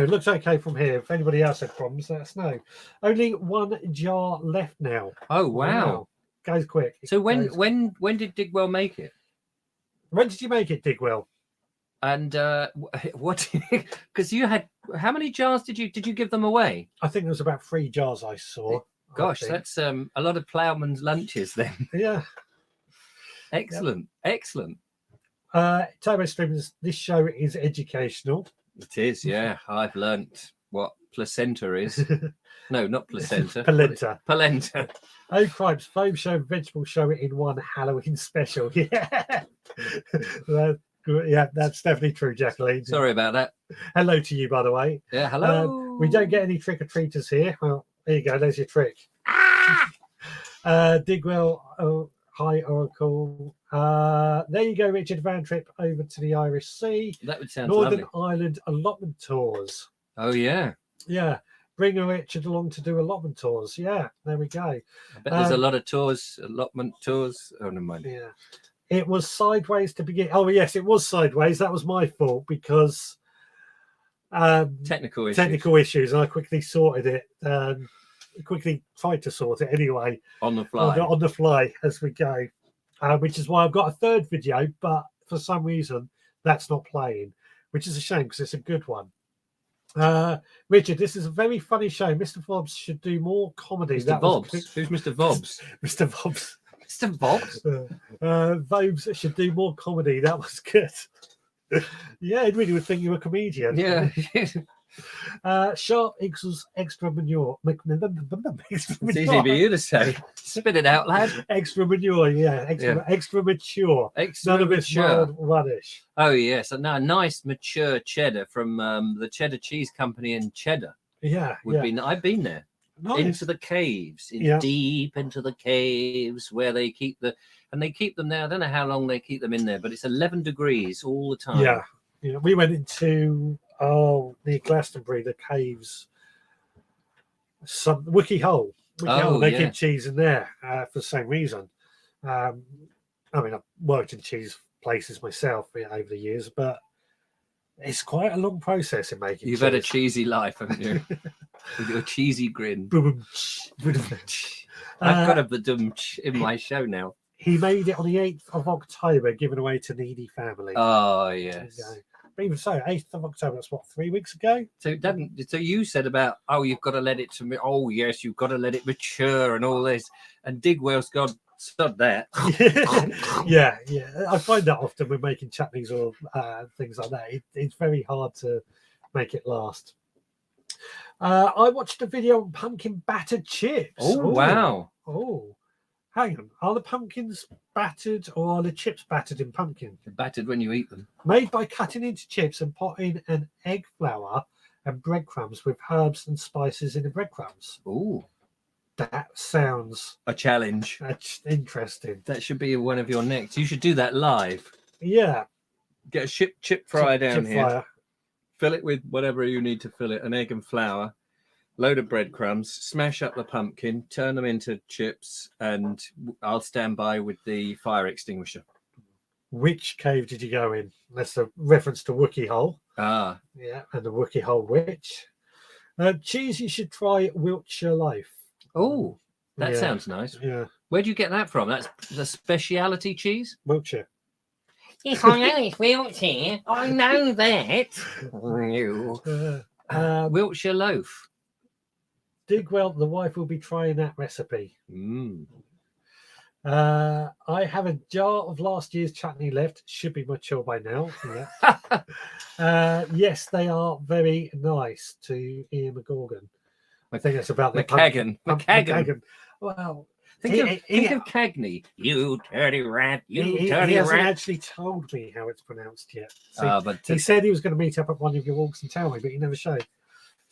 It looks okay from here. If anybody else had problems, let us know. Only one jar left now. Oh wow. Goes quick. So when did Digwell make it? When did you make it, Digwell? And what? Because you had how many jars did you give them away? I think there was about 3 jars I saw. Gosh, that's a lot of ploughman's lunches then. Yeah. Excellent. Turbo Streamers, this show is educational. It is, yeah. I've learnt what placenta is. No, not placenta. Polenta. Polenta. Oh, cripes, foam show, vegetable show in one Halloween special. Yeah. Yeah, that's definitely true, Jacqueline. Sorry about that. Hello to you, by the way. Yeah, hello. We don't get any trick-or-treaters here. Well, there you go. There's your trick. Digwell, hi, Oracle. There you go, Richard. Van trip over to the Irish Sea. That would sound Northern lovely. Ireland allotment tours. Oh, yeah. Yeah. Bring a Richard along to do allotment tours. Yeah, there we go. I bet there's a lot of tours, allotment tours. Oh, never mind. Yeah. It was sideways to begin. Oh, yes, it was sideways. That was my fault because Technical issues. technical issues. And I quickly sorted it. Quickly tried to sort it anyway. On the fly. On the fly as we go. Which is why I've got a third video, but for some reason that's not playing, which is a shame because it's a good one. Richard, this is a very funny show. Mr. Vobbs should do more comedy. Mr. Vobbs? Who's Mr. Vobbs? Mr. Vobbs. Mr. Vobbs? Vobes should do more comedy. That was good. Yeah, I really would think you were a comedian. Yeah. Sharp equals extra manure. It's easy for you to say. Spit it out, lad. Extra manure, yeah. Extra mature. None of it's mild rubbish. Oh, yes. And now a nice mature cheddar from the Cheddar Cheese Company in Cheddar. Yeah. I've been there. Nice. Into the caves, deep into the caves where they keep and they keep them there. I don't know how long they keep them in there, but it's 11 degrees all the time. Yeah. We went into near Glastonbury, the caves, some Wiki Hole. They keep cheese in there for the same reason. I mean, I've worked in cheese places myself over the years, but it's quite a long process in making You've cheese. had a cheesy life, haven't you? With your cheesy grin. I've got a badum in my show now. He made it on the 8th of October, given away to needy family. Oh, yes. But even so, 8th of October, that's what, 3 weeks ago? So you said about, you've got to let it to me. Oh, yes, you've got to let it mature and all this. And Digwell's gone, sod that. Yeah. I find that often when making chutneys or things like that. It's very hard to make it last. I watched a video on pumpkin battered chips. Oh, wow. Oh, hang on. Are the pumpkins battered or are the chips battered in pumpkin? They're battered when you eat them. Made by cutting into chips and potting an egg flour and breadcrumbs with herbs and spices in the breadcrumbs. Oh, that sounds a challenge. That's interesting. That should be one of your next. You should do that live. Yeah. Get a chip fryer down here. Fryer. Fill it with whatever you need to fill it, an egg and flour, load of breadcrumbs, smash up the pumpkin, turn them into chips, and I'll stand by with the fire extinguisher. Which cave did you go in? That's a reference to Wookie Hole. Ah. Yeah, and the Wookie Hole Witch. Cheese, you should try Wiltshire Loaf. Oh, that sounds nice. Yeah. Where do you get that from? That's the speciality cheese? Wiltshire. Yes, I know it's Wiltshire. I know that. Wiltshire loaf. Digwell, the wife, will be trying that recipe. I have a jar of last year's chutney left. Should be mature by now. Yeah. Yes, they are very nice to Ian McGorgan. I think it's about the McCagan. Well, think of Cagney. You dirty rat. He hasn't actually told me how it's pronounced yet. So but he said he was going to meet up at one of your walks and tell me, but he never showed.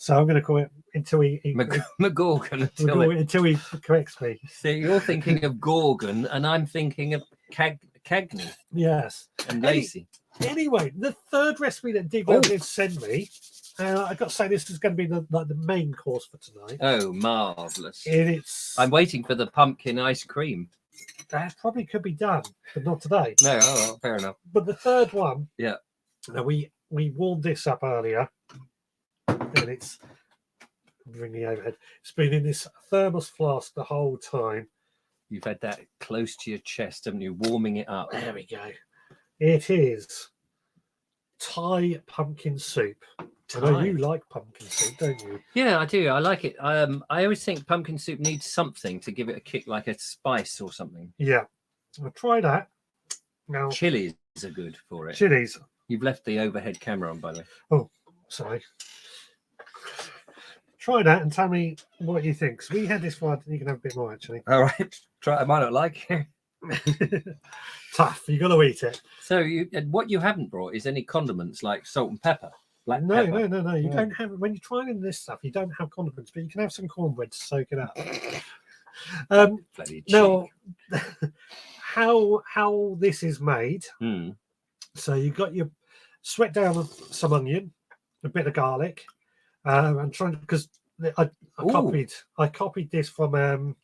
So I'm going to call it until he McGorgon. until he corrects me. See, you're thinking of Gorgon, and I'm thinking of Cagney Yes. and Lacey. Anyway, the third recipe that Digwell did send me, I've got to say this is going to be the main course for tonight. Oh, marvellous. I'm waiting for the pumpkin ice cream. That probably could be done, but not today. No, oh, fair enough. But the third one, yeah. Now we warmed this up earlier, and it's bringing overhead. It's been in this thermos flask the whole time. You've had that close to your chest, haven't you? Warming it up. There we go. It is Thai pumpkin soup. I know you like pumpkin soup, don't you? Yeah, I do. I like it. I always think pumpkin soup needs something to give it a kick, like a spice or something. Yeah, I'll try that. Now, chilies are good for it. Chilies. You've left the overhead camera on, by the way. Oh, sorry. Try that and tell me what you think. So we had this one. You can have a bit more, actually. All right. Try. I might not like it. Tough. You got to eat it. So what you haven't brought is any condiments like salt and pepper. Black no, pepper. no. You don't have, when you're trying this stuff, you don't have condiments, but you can have some cornbread to soak it up. Now, how this is made. So you got your sweat down some onion, a bit of garlic. I'm trying because I copied this from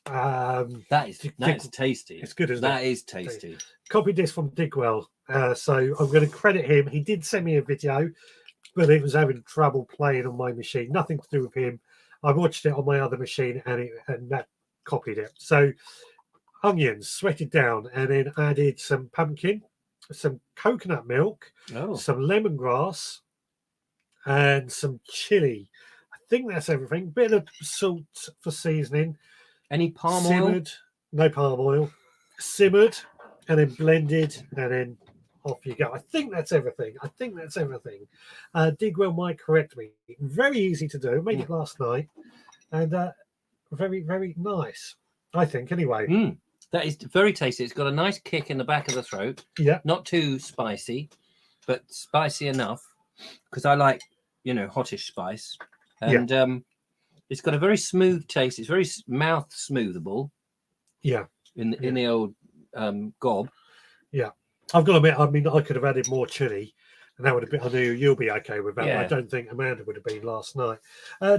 that is tasty. It's good, isn't it? That is tasty. Copied this from Digwell. So I'm going to credit him. He did send me a video, but it was having trouble playing on my machine. Nothing to do with him. I watched it on my other machine, and that copied it. So onions sweated down, and then added some pumpkin, some coconut milk, some lemongrass, and some chili. I think that's everything. Bit of salt for seasoning. Any palm simmered, oil? No palm oil. Simmered, and then blended, and then off you go. I think that's everything. Digwell might correct me. Very easy to do. Made it last night, and very, very nice. I think, anyway. That is very tasty. It's got a nice kick in the back of the throat. Yeah. Not too spicy, but spicy enough because I like, hottish spice. And it's got a very smooth taste. It's very mouth smoothable. Yeah. In the old gob. Yeah. I've got to admit, I mean, I could have added more chili, and that would have been, I knew you'll be okay with that. Yeah. But I don't think Amanda would have been last night.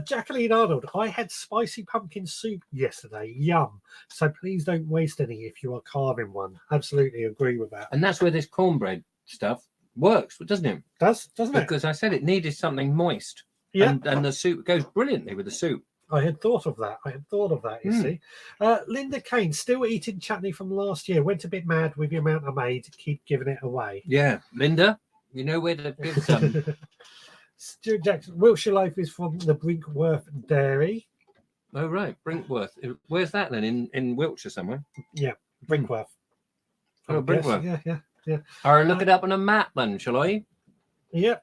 Jacqueline Arnold, I had spicy pumpkin soup yesterday. Yum. So please don't waste any if you are carving one. Absolutely agree with that. And that's where this cornbread stuff works, doesn't it? Doesn't it? Because I said it needed something moist. Yeah. And the soup goes brilliantly with the soup. I had thought of that. You see. Linda Kane, still eating chutney from last year. Went a bit mad with the amount I made. Keep giving it away. Yeah. Linda, you know where to give some. Stuart Jackson, Wiltshire Loaf is from the Brinkworth Dairy. Oh, right. Brinkworth. Where's that then? In Wiltshire somewhere? Yeah. Brinkworth. Oh, Brinkworth. Yeah. All right, look it up on a map then, shall I? Yeah.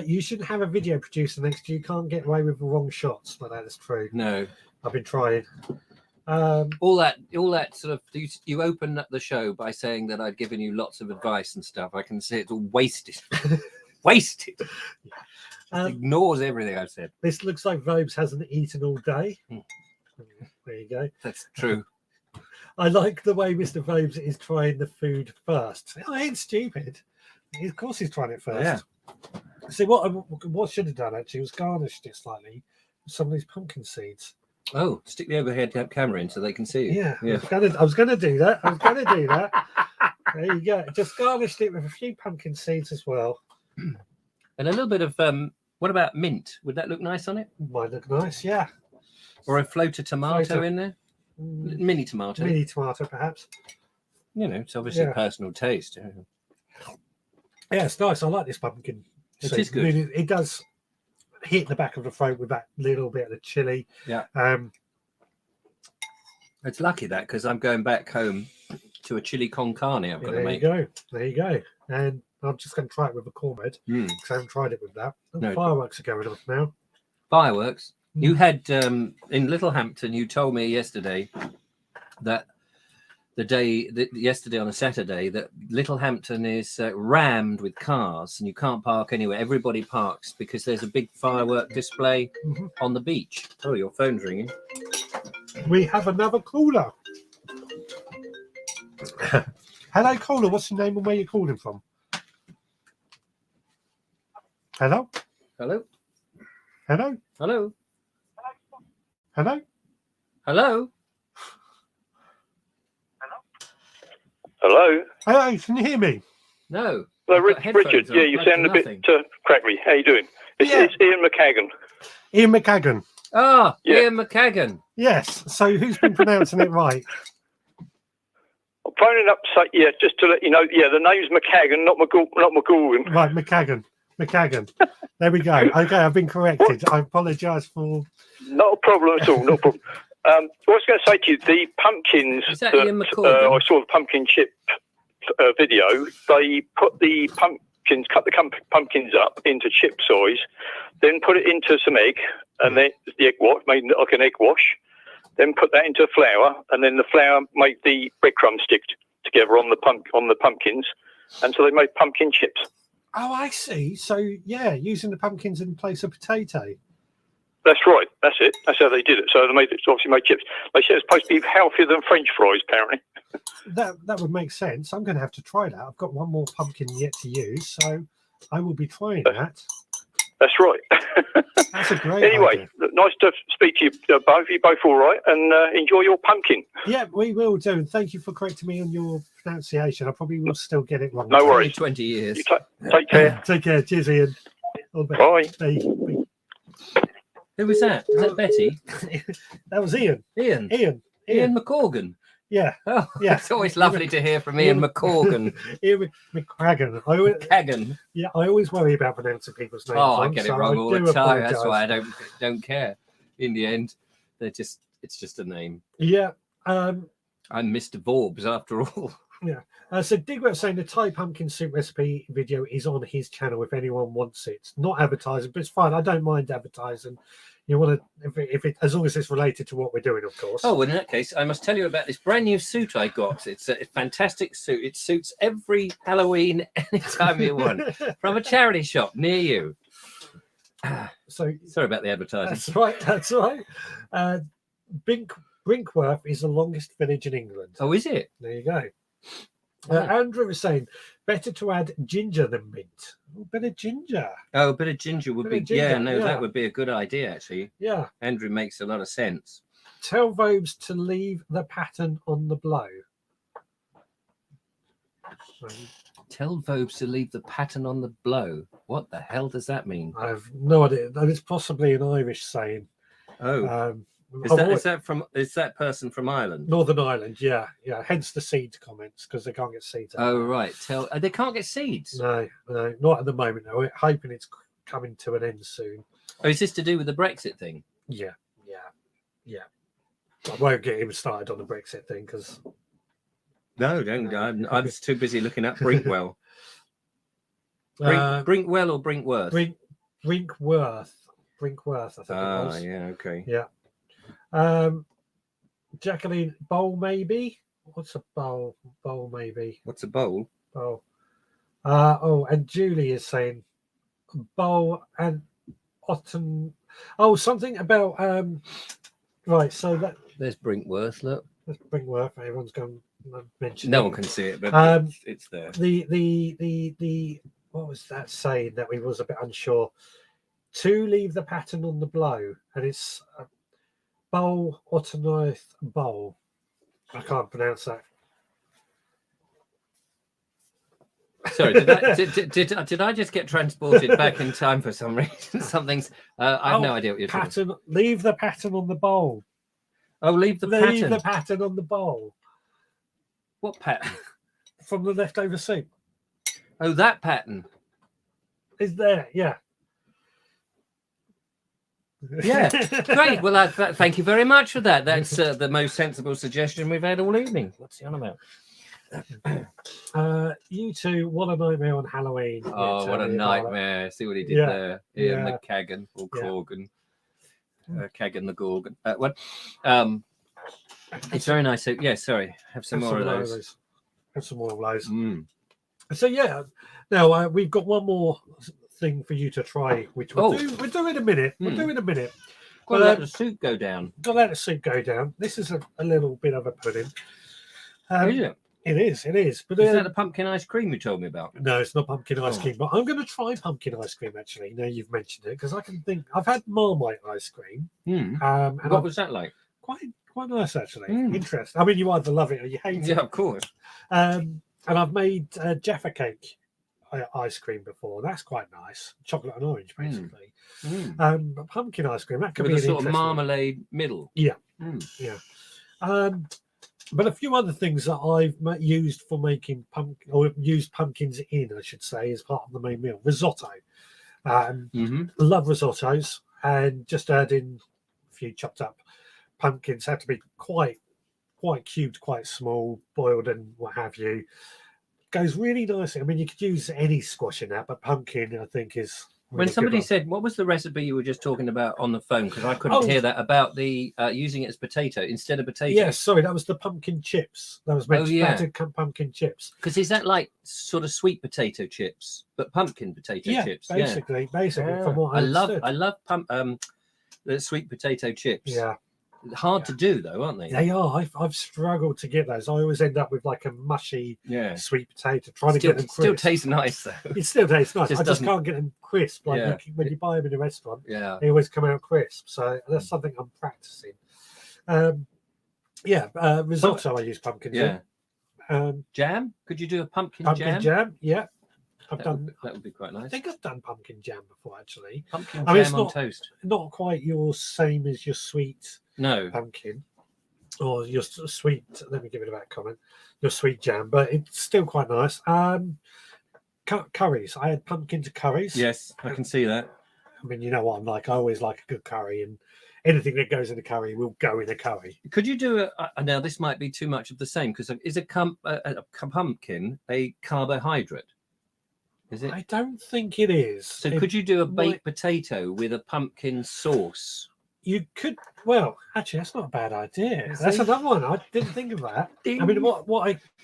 You shouldn't have a video producer next to you. Can't get away with the wrong shots, but that is true. No. I've been trying. All that sort of you opened up the show by saying that I'd given you lots of advice and stuff. I can see it's all wasted. Wasted. Ignores everything I've said. This looks like Vobes hasn't eaten all day. There you go. That's true. I like the way Mr. Vobes is trying the food first. I ain't stupid. Of course he's trying it first. Yeah. See, what should have done actually was garnished it slightly with some of these pumpkin seeds. Oh, stick the overhead camera in so they can see you. Yeah. I was gonna do that. There you go. Just garnished it with a few pumpkin seeds as well. And a little bit of what about mint? Would that look nice on it? Might look nice, yeah. Or a floater tomato in there? Mini tomato. Mini tomato, perhaps. It's obviously personal taste. Yeah, it's nice. I like this pumpkin. It is good. It does hit the back of the throat with that little bit of the chili. Yeah. It's lucky that because I'm going back home to a chili con carne I've got to make. There you go. And I'm just going to try it with a cornbread because I haven't tried it with that. No. Fireworks are going off now. Fireworks? You had in Littlehampton, you told me yesterday that yesterday on a Saturday, that Littlehampton is rammed with cars and you can't park anywhere. Everybody parks because there's a big firework display on the beach. Oh, your phone's ringing. We have another caller. Hello, caller. What's your name and where you're calling from? Hello? Hello? Hello? Hello? Hello? Hello? Hello? Hello, can you hear me? No. Hello, I've got headphones Richard. on. Yeah, you I sound a can bit nothing. crackery. How you doing? It's Ian McCagan. Ian McCagan. Ah, Yeah. Ian McCagan. Yes. So who's been pronouncing it right? I'm phoning up to say, just to let you know, the name's McCagan, not McGorgan. Right, McCagan. McCagan. There we go. Okay, I've been corrected. I apologise for... Not a problem at all, not a problem. What I was going to say to you, the pumpkins, Is that Ian McCagan? I saw the pumpkin chip video, they put the pumpkins, cut the pumpkins up into chip size, then put it into some egg, and then the egg wash, made like an egg wash, then put that into flour, and then the flour made the breadcrumbs stick together on the pumpkins, and so they made pumpkin chips. Oh, I see. So, yeah, using the pumpkins in place of potato. That's right. That's it. That's how they did it. So they obviously made chips. They said it's supposed to be healthier than French fries, apparently. That would make sense. I'm going to have to try that. I've got one more pumpkin yet to use, so I will be trying that. That's right. That's a great Anyway, idea. nice to speak to you both. You're both all right, and enjoy your pumpkin. Yeah, we will do. And thank you for correcting me on your pronunciation. I probably will still get it wrong. No Only worries. 20 years. You take care. Take care. Cheers, Ian. All the best. Bye. Bye. Who was that? Was that Betty? That was Ian. Ian Ian. McCagan. Yeah. Oh, Yeah. It's always lovely to hear from Ian McCagan. Ian McCragan. Cagan. Yeah, I always worry about pronouncing people's names. Oh, I wrong, get it so wrong all do the time. That's apologise. why I don't care. In the end, it's just a name. Yeah. I'm Mr. Vorbs after all. So Digwell saying the Thai pumpkin soup recipe video is on his channel if anyone wants it. Not advertising, but it's fine. I don't mind advertising. You want to, if it, as long as it's related to what we're doing, of course. Oh, well, in that case, I must tell you about this brand new suit I got. It's a fantastic suit. It suits every Halloween anytime you want from a charity shop near you. So Sorry about the advertising. that's right. That's right. Brinkworth is the longest village in England. Oh, is it? There you go. Right. Andrew was saying better to add ginger than mint. A bit of ginger. Oh, a bit of ginger would be. Bit of ginger, Yeah, no, yeah. that would be a good idea actually. Yeah. Andrew makes a lot of sense. Tell Vobes to leave the pattern on the blow. Tell Vobes to leave the pattern on the blow. What the hell does that mean? I have no idea. It's possibly an Irish saying. Oh, Is is that person from Ireland? Northern Ireland? Yeah. Hence the seeds comments because they can't get seeds. out Oh there. right. They can't get seeds. No, not at the moment. No. We're hoping it's coming to an end soon. Oh, is this to do with the Brexit thing? Yeah. I won't get him started on the Brexit thing because No, don't. I'm just too busy looking at Brinkwell. uh, Brinkwell or Brinkworth? Brinkworth, I think it was. Yeah, okay. Yeah. Jacqueline, bowl maybe. What's a bowl? Bowl maybe. What's a bowl? Bowl. And Julie is saying bowl and autumn. Oh, something about right. So There's Brinkworth. Look, that's Brinkworth. Everyone's going to mention. no it. one can see it, but it's there. The what was that saying that we was a bit unsure? To leave the pattern on the blow, and it's bowl autumn bowl. I can't pronounce that. Sorry, did I just get transported back in time for some reason? Something's. I have no idea what you're talking. Pattern. Leave the pattern on the bowl. Oh, leave the Leave pattern. the pattern on the bowl What pattern? from the leftover soup. Oh, that pattern. Is there? Yeah. Yeah, great. Well, thank you very much for that. That's the most sensible suggestion we've had all evening. What's he on about? You two, what a nightmare on Halloween. Oh, what a nightmare. See what he did Yeah, there. Ian yeah. McCagan or Yeah. Corgan. Cagan the Gorgon. It's very nice. So, yeah, sorry. Have some more of those. Have some more of those. Mm. So yeah, now we've got one more thing for you to try, which we'll do in a minute. We'll do in a minute. Got to let the soup go down. Got to let the soup go down. This is a little bit of a pudding. Is it? It is. But Is that the pumpkin ice cream you told me about? No, it's not pumpkin ice cream. But I'm going to try pumpkin ice cream actually. Now you've mentioned it, because I can think I've had Marmite ice cream. And what was that like? Quite nice actually. Interesting. I mean, you either love it or you hate it. Yeah, of course. And I've made Jaffa cake ice cream before. That's quite nice. Chocolate and orange, basically. But pumpkin ice cream, that could be a an sort of interesting marmalade middle. Yeah. Yeah. But a few other things that I've used for making used pumpkins in, I should say, as part of the main meal. Risotto. Love risottos, and just add in a few chopped up pumpkins. Have to be quite cubed, quite small, boiled and what have you. Goes really nicely. I mean, you could use any squash in that, but pumpkin, I think, is really when somebody good one. said, what was the recipe you were just talking about on the phone? Because I couldn't hear that, about the using it as potato instead of potato. Yes, sorry, that was the pumpkin chips. That was meant battered pumpkin chips. Because is that like sort of sweet potato chips, but pumpkin potato chips? Basically, from what I love the sweet potato chips. Yeah. Hard to do though, aren't they? They are. I've struggled to get those. I always end up with like a mushy sweet potato. Trying to get them crisp. Still tastes nice though. It still tastes nice. Just I just can't get them crisp. Like when you buy them in a restaurant, they always come out crisp. So that's something I'm practicing. Risotto I use pumpkins in. Jam? Could you do a pumpkin jam? Yeah. That would be quite nice. I think I've done pumpkin jam before, actually. Pumpkin jam on toast. Not quite your same as your sweet pumpkin or your sweet. Let me give it a back comment. Your sweet jam, but it's still quite nice. Curries. I had pumpkin to curries. Yes, I can see that. I mean, you know what I'm like. I always like a good curry, and anything that goes in a curry will go in a curry. Could you do now? This might be too much of the same, because is a pumpkin a carbohydrate? Is it? I don't think it is. So could you do a baked potato with a pumpkin sauce? You could. Well, actually, that's not a bad idea. That's another one. I didn't think of that. I mean,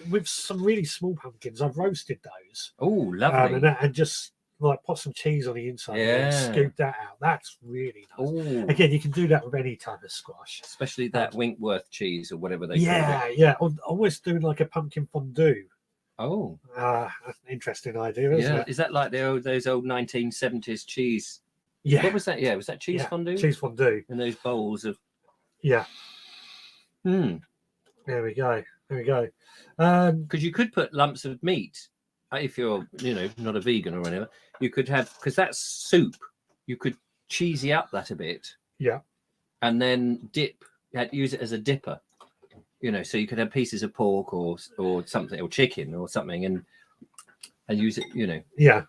with some really small pumpkins, I've roasted those. Oh, lovely. And just like put some cheese on the inside and scoop that out. That's really nice. Ooh. Again, you can do that with any type of squash, especially that Winkworth cheese or whatever they call it. Yeah. Almost doing like a pumpkin fondue. Oh, that's an interesting idea, isn't it? Is that like those old 1970s cheese? Yeah. What was that? Yeah, was that cheese fondue? Cheese fondue. And those bowls of. Yeah. There we go. Because you could put lumps of meat, if you're, not a vegan or whatever. You could have, because that's soup. You could cheesy up that a bit. Yeah. And then use it as a dipper. So you could have pieces of pork or something, or chicken or something, and use it. Yeah.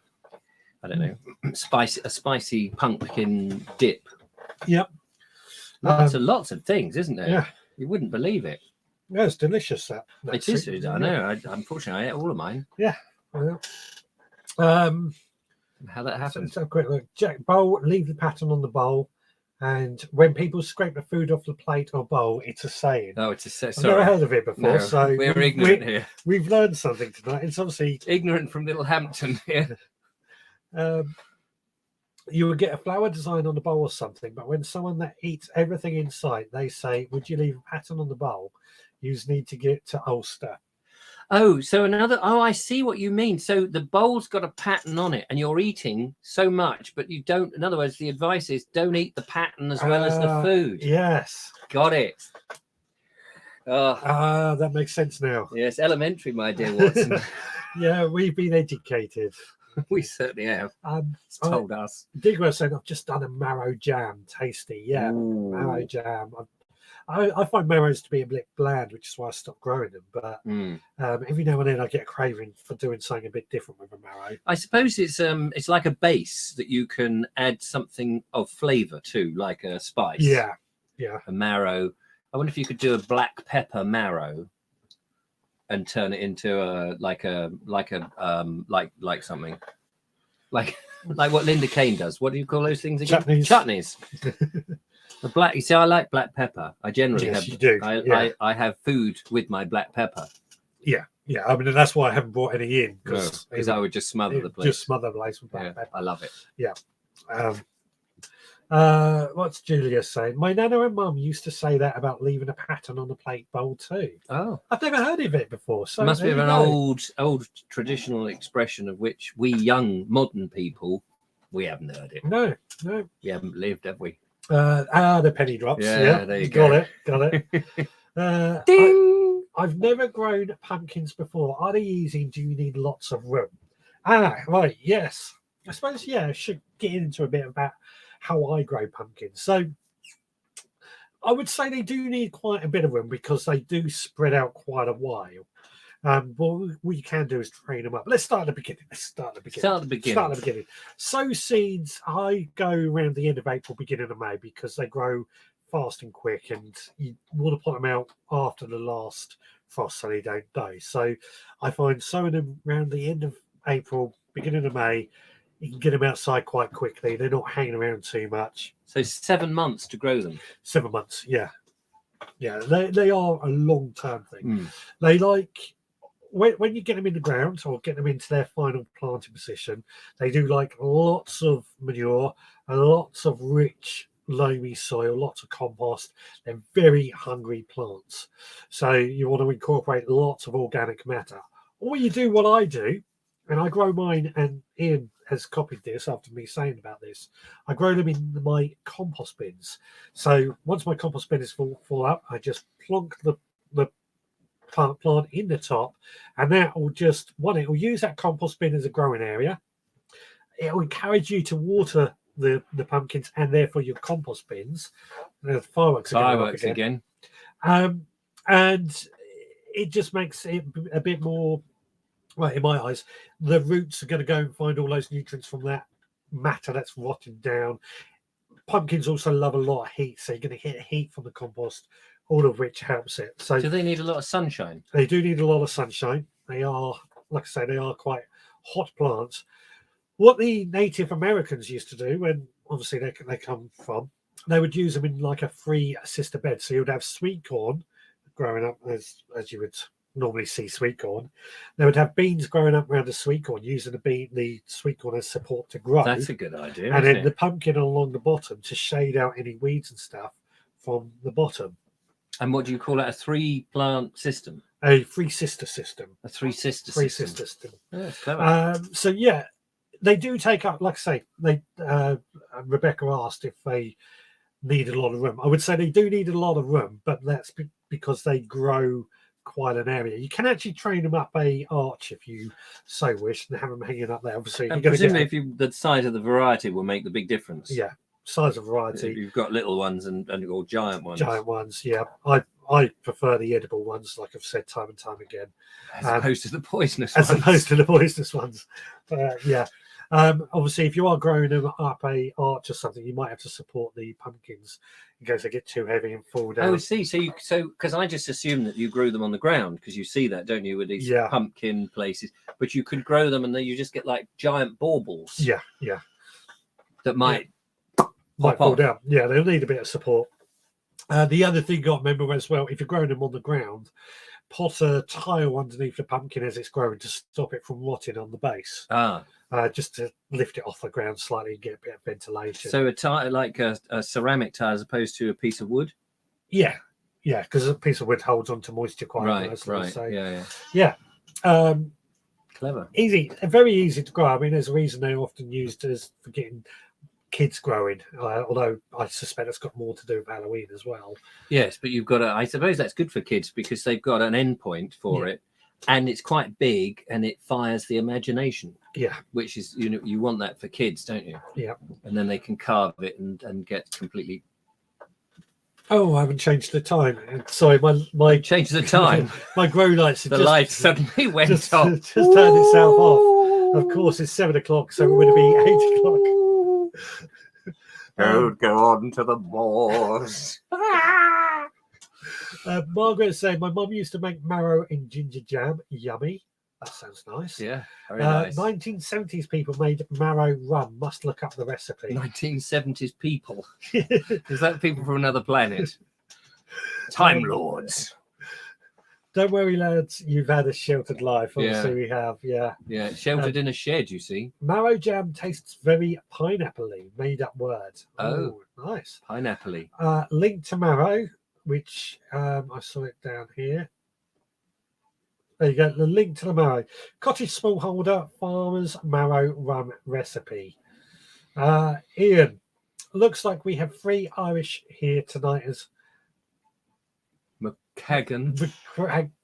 I don't know, a spicy pumpkin dip. Yep. Lots of things, isn't there? Yeah. You wouldn't believe it. Yeah, it's delicious. That it is. I know. Unfortunately, I ate all of mine. Yeah. Well, how that happens? So quick look. Bowl. Leave the pattern on the bowl. And when people scrape the food off the plate or bowl, it's a saying. Oh, it's a saying. I've never heard of it before. So we're ignorant here. We've learned something tonight. It's obviously ignorant from Little Hampton here. You would get a flower design on the bowl or something, but when someone that eats everything in sight, they say, "Would you leave a pattern on the bowl? You need to get to Ulster." Oh, so I see what you mean. So the bowl's got a pattern on it and you're eating so much, but you don't, in other words, the advice is don't eat the pattern as well as the food. Yes. Got it. That makes sense now. Yes, elementary, my dear Watson. Yeah, we've been educated. We certainly have. It's told us. Digger said, I've just done a marrow jam. Tasty. Yeah, marrow jam. I find marrows to be a bit bland, which is why I stopped growing them. But every now and then I get a craving for doing something a bit different with a marrow. I suppose it's like a base that you can add something of flavour to, like a spice. Yeah. A marrow. I wonder if you could do a black pepper marrow and turn it into like something like what Linda Kane does. What do you call those things again? Chutneys. The black. You see, I like black pepper. I generally Yes, have. you do. I have food with my black pepper. Yeah. I mean, that's why I haven't brought any in because I would just smother the place. Just smother the place with black pepper. I love it. What's Julia saying? My nana and mum used to say that about leaving a pattern on the plate bowl too. Oh, I've never heard of it before. So it must be there an you go. old traditional expression of which we young modern people we haven't heard it. No. We haven't lived, have we? The penny drops. Yeah, there you go. Got it. Ding! I've never grown pumpkins before. Are they easy? Do you need lots of room? Right. Yes. I suppose. I should get into a bit about how I grow pumpkins. So I would say they do need quite a bit of room because they do spread out quite a while. What we can do is train them up. Let's start at the beginning. Start at the beginning. Sow seeds. I go around the end of April, beginning of May, because they grow fast and quick, and you want to put them out after the last frost so they don't die. So I find sowing them around the end of April, beginning of May, you can get them outside quite quickly. They're not hanging around too much. So 7 months to grow them. 7 months, yeah. They are a long-term thing. They like when you get them in the ground or get them into their final planting position, they do like lots of manure and lots of rich loamy soil, lots of compost. They're very hungry plants, so you want to incorporate lots of organic matter. Or you do what I do, and I grow mine, and Ian has copied this after me saying about this. I grow them in my compost bins. So once my compost bin is full up, I just plonk the plant in the top, and that will it will use that compost bin as a growing area. It will encourage you to water the pumpkins and therefore your compost bins. The fireworks again. And it just makes it a bit more, well, in my eyes, the roots are going to go and find all those nutrients from that matter that's rotting down. Pumpkins also love a lot of heat, so you're going to get heat from the compost, all of which helps it. So do they need a lot of sunshine? They do need a lot of sunshine. They are, like I say, they are quite hot plants. What the Native Americans used to do, when obviously they come from, they would use them in like a free sister bed. So you would have sweet corn growing up as you would normally see sweet corn. They would have beans growing up around the sweet corn, using the sweet corn as support to grow. That's a good idea. And then the pumpkin along the bottom to shade out any weeds and stuff from the bottom. And what do you call that? A 3-plant system? A 3-sister system. A 3-sister system. system. Yeah, that's clever. So yeah, they do take up, like I say, Rebecca asked if they need a lot of room. I would say they do need a lot of room, but that's because they grow quite an area. You can actually train them up a arch if you so wish and have them hanging up there. Obviously, and presumably the size of the variety will make the big difference. Yeah, size of variety. You've got little ones and or giant ones. Giant ones, yeah. I prefer the edible ones, like I've said time and time again, as opposed to the poisonous ones. Yeah. Obviously, if you are growing them up a arch or something, you might have to support the pumpkins in case they get too heavy and fall down. Oh, I see. So because I just assumed that you grew them on the ground, because you see that, don't you, with these pumpkin places? But you could grow them and then you just get like giant baubles. Yeah. That might fall down. Yeah, they'll need a bit of support. The other thing you got to remember as well, if you're growing them on the ground, put a tile underneath the pumpkin as it's growing to stop it from rotting on the base. Just to lift it off the ground slightly and get a bit of ventilation. So a tile, like a ceramic tile, as opposed to a piece of wood. Yeah, because a piece of wood holds onto moisture quite nicely. Right. So, yeah. Clever. Easy, very easy to grow. I mean, there's a reason they're often used as for getting kids growing. Although I suspect it's got more to do with Halloween as well. Yes, but you've got I suppose that's good for kids because they've got an end point for it. And it's quite big, and it fires the imagination. Yeah, which is you want that for kids, don't you? Yeah, and then they can carve it and get completely. Oh, I haven't changed the time. Sorry, my changed the time. My grow lights. The light suddenly went off. Just turned itself off. Of course, it's 7 o'clock, so we're going to be 8 o'clock. Don't go on to the moors. Margaret said, my mum used to make marrow in ginger jam. Yummy. That sounds nice. Yeah, very nice. 1970s people made marrow rum. Must look up the recipe. 1970s people. Is that people from another planet? Time Lords. Don't worry, lads. You've had a sheltered life. Obviously, Yeah. we have. Yeah. Yeah, sheltered in a shed, you see. Marrow jam tastes very pineapple-y. Made up word. Oh. Ooh, nice. Pineapple-y. Link to marrow, which I saw it down here. There you go. The link to the marrow. Cottage smallholder farmer's marrow rum recipe. Ian, looks like we have 3 Irish here tonight as McKagan.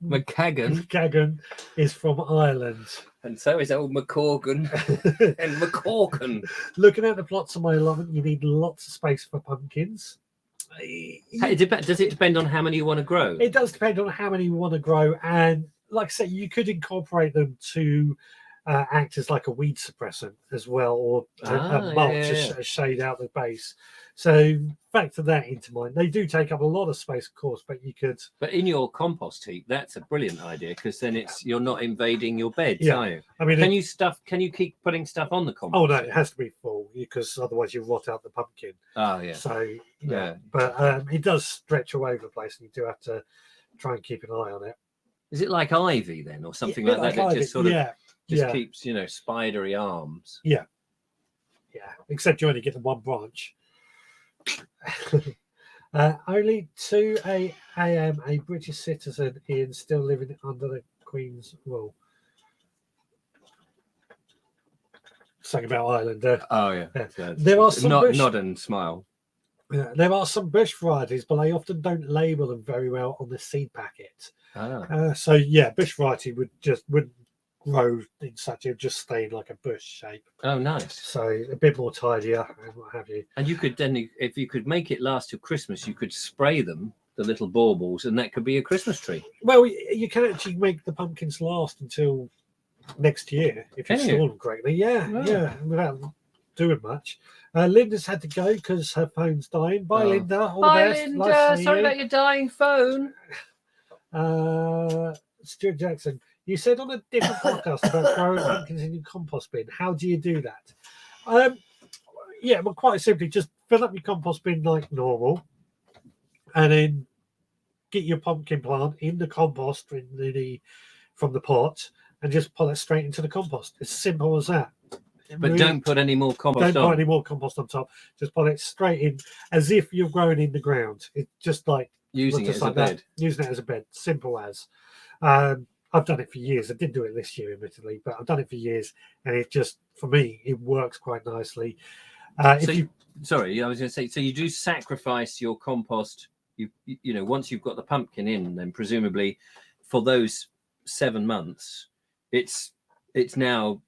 McKagan is from Ireland. And so is old McCorgan and McCorkan. Looking at the plots on my allotment, you need lots of space for pumpkins. Does it depend on how many you want to grow? It does depend on how many you want to grow, and like I say, you could incorporate them to act as like a weed suppressant as well, or a mulch, a shade out the base. So factor that into mind. They do take up a lot of space, of course, but you could. But in your compost heap, that's a brilliant idea because then you're not invading your beds, are you? I mean, can you keep putting stuff on the compost? Oh no, it has to be full because otherwise you rot out the pumpkin. Oh yeah. So yeah. But it does stretch all over the place, and you do have to try and keep an eye on it. Is it like ivy then, or something like that? That just sort of keeps, spidery arms. Yeah. Except you only get the one branch. Only 2 a.m. A British citizen Ian still living under the Queen's rule. Something about Ireland. Oh yeah. There are some nod and smile. There are some bush varieties, but they often don't label them very well on the seed packet. So yeah, bush variety wouldn't grow in such, it would just stay in like a bush shape. Oh, nice. So a bit more tidier and what have you. And you could then, if you could make it last till Christmas, you could spray them, the little baubles, and that could be a Christmas tree. Well, you can actually make the pumpkins last until next year if you store them correctly. Yeah, without doing much. Linda's had to go because her phone's dying. Bye, Linda. All Bye, the best. Linda. Nice Sorry about your dying phone. Stuart Jackson, you said on a different podcast about growing pumpkins in your compost bin. How do you do that? Well, quite simply, just fill up your compost bin like normal, and then get your pumpkin plant in the compost from the pot, and just pull it straight into the compost. As simple as that. But don't put any more compost on. Don't put any more compost on top. Just put it straight in, as if you're growing in the ground. It's just like using it as a bed. Using it as a bed. Simple as. I've done it for years. I didn't do it this year, admittedly, but I've done it for years, and it just, for me, it works quite nicely. Sorry, I was going to say, so you do sacrifice your compost. You once you've got the pumpkin in, then presumably for those 7 months, it's now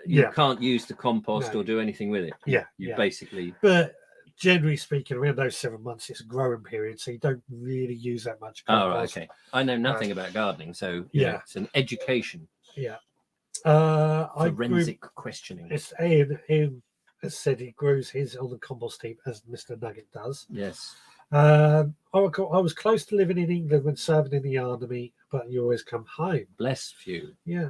you can't use the compost or do anything with it. Basically. But generally speaking, around those 7 months, it's a growing period, so you don't really use that much compost. Oh, right, okay. I know nothing about gardening, so it's an education. Yeah. Forensic questioning. It's Ian has said he grows his on the compost heap as Mr. Nugget does. Yes. I was close to living in England when serving in the army, but you always come home. Bless you. Yeah.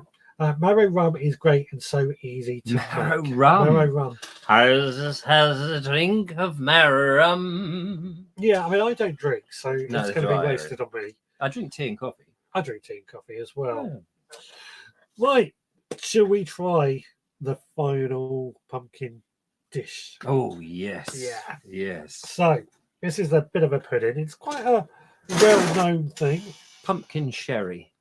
Marrow rum is great and so easy to Marrow make. rum. Marrow rum. Has a drink of marrow rum. Yeah, I mean, I don't drink, so that's going to be wasted on me. I drink tea and coffee. I drink tea and coffee as well. Yeah. Right. Shall we try the final pumpkin dish? Oh, yes. Yeah. Yes. So, this is a bit of a pudding. It's quite a well-known thing. Pumpkin sherry.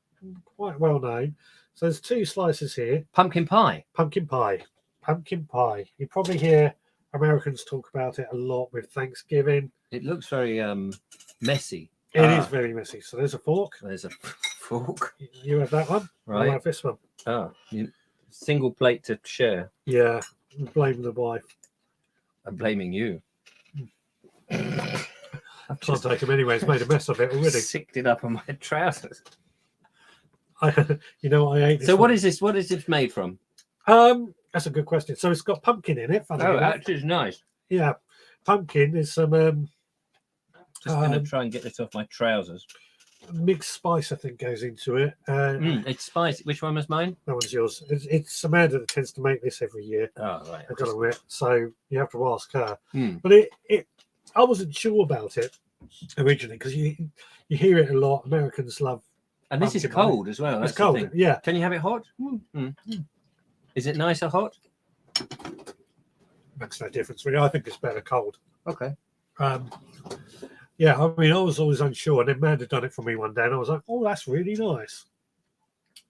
Quite well-known. So there's 2 slices here. Pumpkin pie. Pumpkin pie. Pumpkin pie. You probably hear Americans talk about it a lot with Thanksgiving. It looks very messy. It is very messy. So there's a fork. There's a fork. You have that one. Right. I have this one. Single plate to share. Yeah. Blame the wife. I'm blaming you. I can't take him anyway. It's made a mess of it already. Sicked it up on my trousers. You know what I ate this So one. what is this? What is this made from? That's a good question. So it's got pumpkin in it. Oh, actually, it's nice. Yeah. Pumpkin is some... Just going to try and get this off my trousers. mixed spice, I think, goes into it. It's spicy. Which one was mine? That one's yours. It's Amanda that tends to make this every year. Oh, right. I've got to admit. So you have to ask her. Mm. But I wasn't sure about it originally because you hear it a lot. Americans love. And this is pumpkin pie. cold as well. It's That's the cold. thing. Yeah. Can you have it hot? Is it nice or hot? Makes no difference really. I think it's better cold. Okay. Yeah, I mean, I was always unsure, and then Amanda done it for me one day, and I was like, "Oh, that's really nice."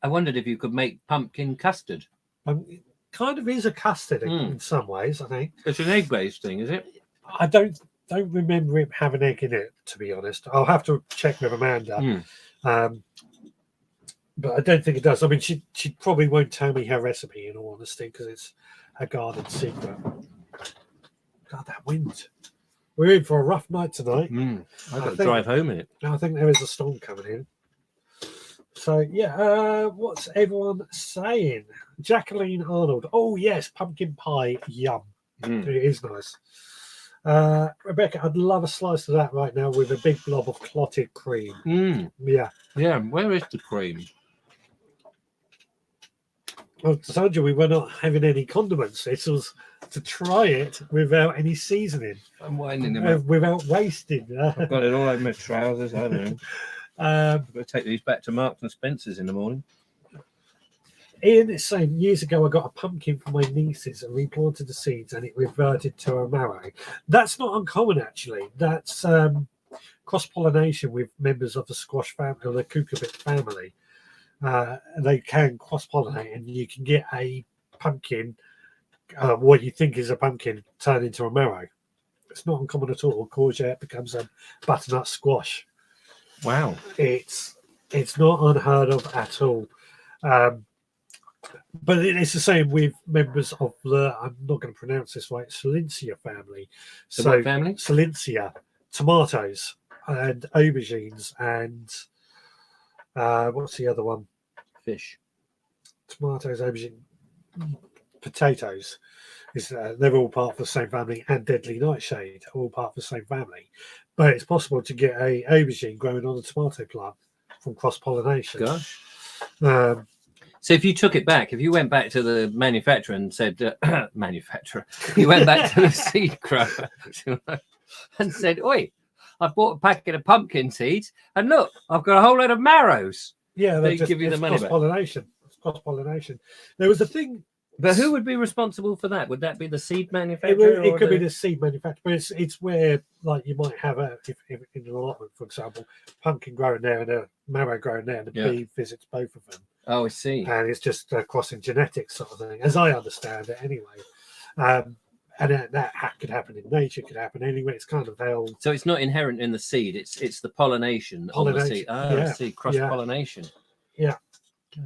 I wondered if you could make pumpkin custard. It kind of is a custard in some ways. I think It's an egg-based thing, is it? I don't remember it having egg in it, to be honest. I'll have to check with Amanda. But I don't think it does. I mean, she probably won't tell me her recipe, in all honesty, because it's a garden secret. God, that wind. We're in for a rough night tonight. I've got to drive home in it. I think there is a storm coming in. So, yeah, what's everyone saying? Jacqueline Arnold. Oh, yes, pumpkin pie. Yum. It is nice. Rebecca, I'd love a slice of that right now with a big blob of clotted cream. Yeah. Yeah, where is the cream? Well, I told you we were not having any condiments. It was to try it without any seasoning. I'm winding them up. Without wasting. I've got it all over my trousers. I don't know. I'm going to take these back to Marks and Spencer's in the morning. Ian is saying, years ago I got a pumpkin for my nieces and replanted the seeds and it reverted to a marrow. That's not uncommon, actually. That's cross-pollination with members of the squash family or the cucurbit family. They can cross-pollinate and you can get a pumpkin, what you think is a pumpkin, turn into a marrow. It's not uncommon at all. Courgette becomes a butternut squash. Wow. It's not unheard of at all. But it's the same with members of the, I'm not going to pronounce this right, Salincia family. So what family? Salincia, tomatoes and aubergines and what's the other one? Fish. Tomatoes, aubergine, potatoes. They're all part of the same family, and deadly nightshade are all part of the same family. But it's possible to get a aubergine growing on a tomato plant from cross-pollination. Gosh. So if you took it back, if you went back to the manufacturer and said, you went back to the seed grower and said, oi, I've bought a packet of pumpkin seeds and look, I've got a whole load of marrows. Yeah, they give you the money back. Cross-pollination. It's cross-pollination. There was a thing. But who would be responsible for that? Would that be the seed manufacturer? It could be the seed manufacturer, but it's where, like, you might have if in an allotment, for example, pumpkin growing there and a marrow growing there, and the bee visits both of them. Oh, I see. And it's just crossing genetics sort of thing, as I understand it, anyway. And that could happen in nature, could happen anywhere. It's kind of held. So it's not inherent in the seed. It's the pollination on the seed. Oh, yeah. I see. Cross pollination. Yeah.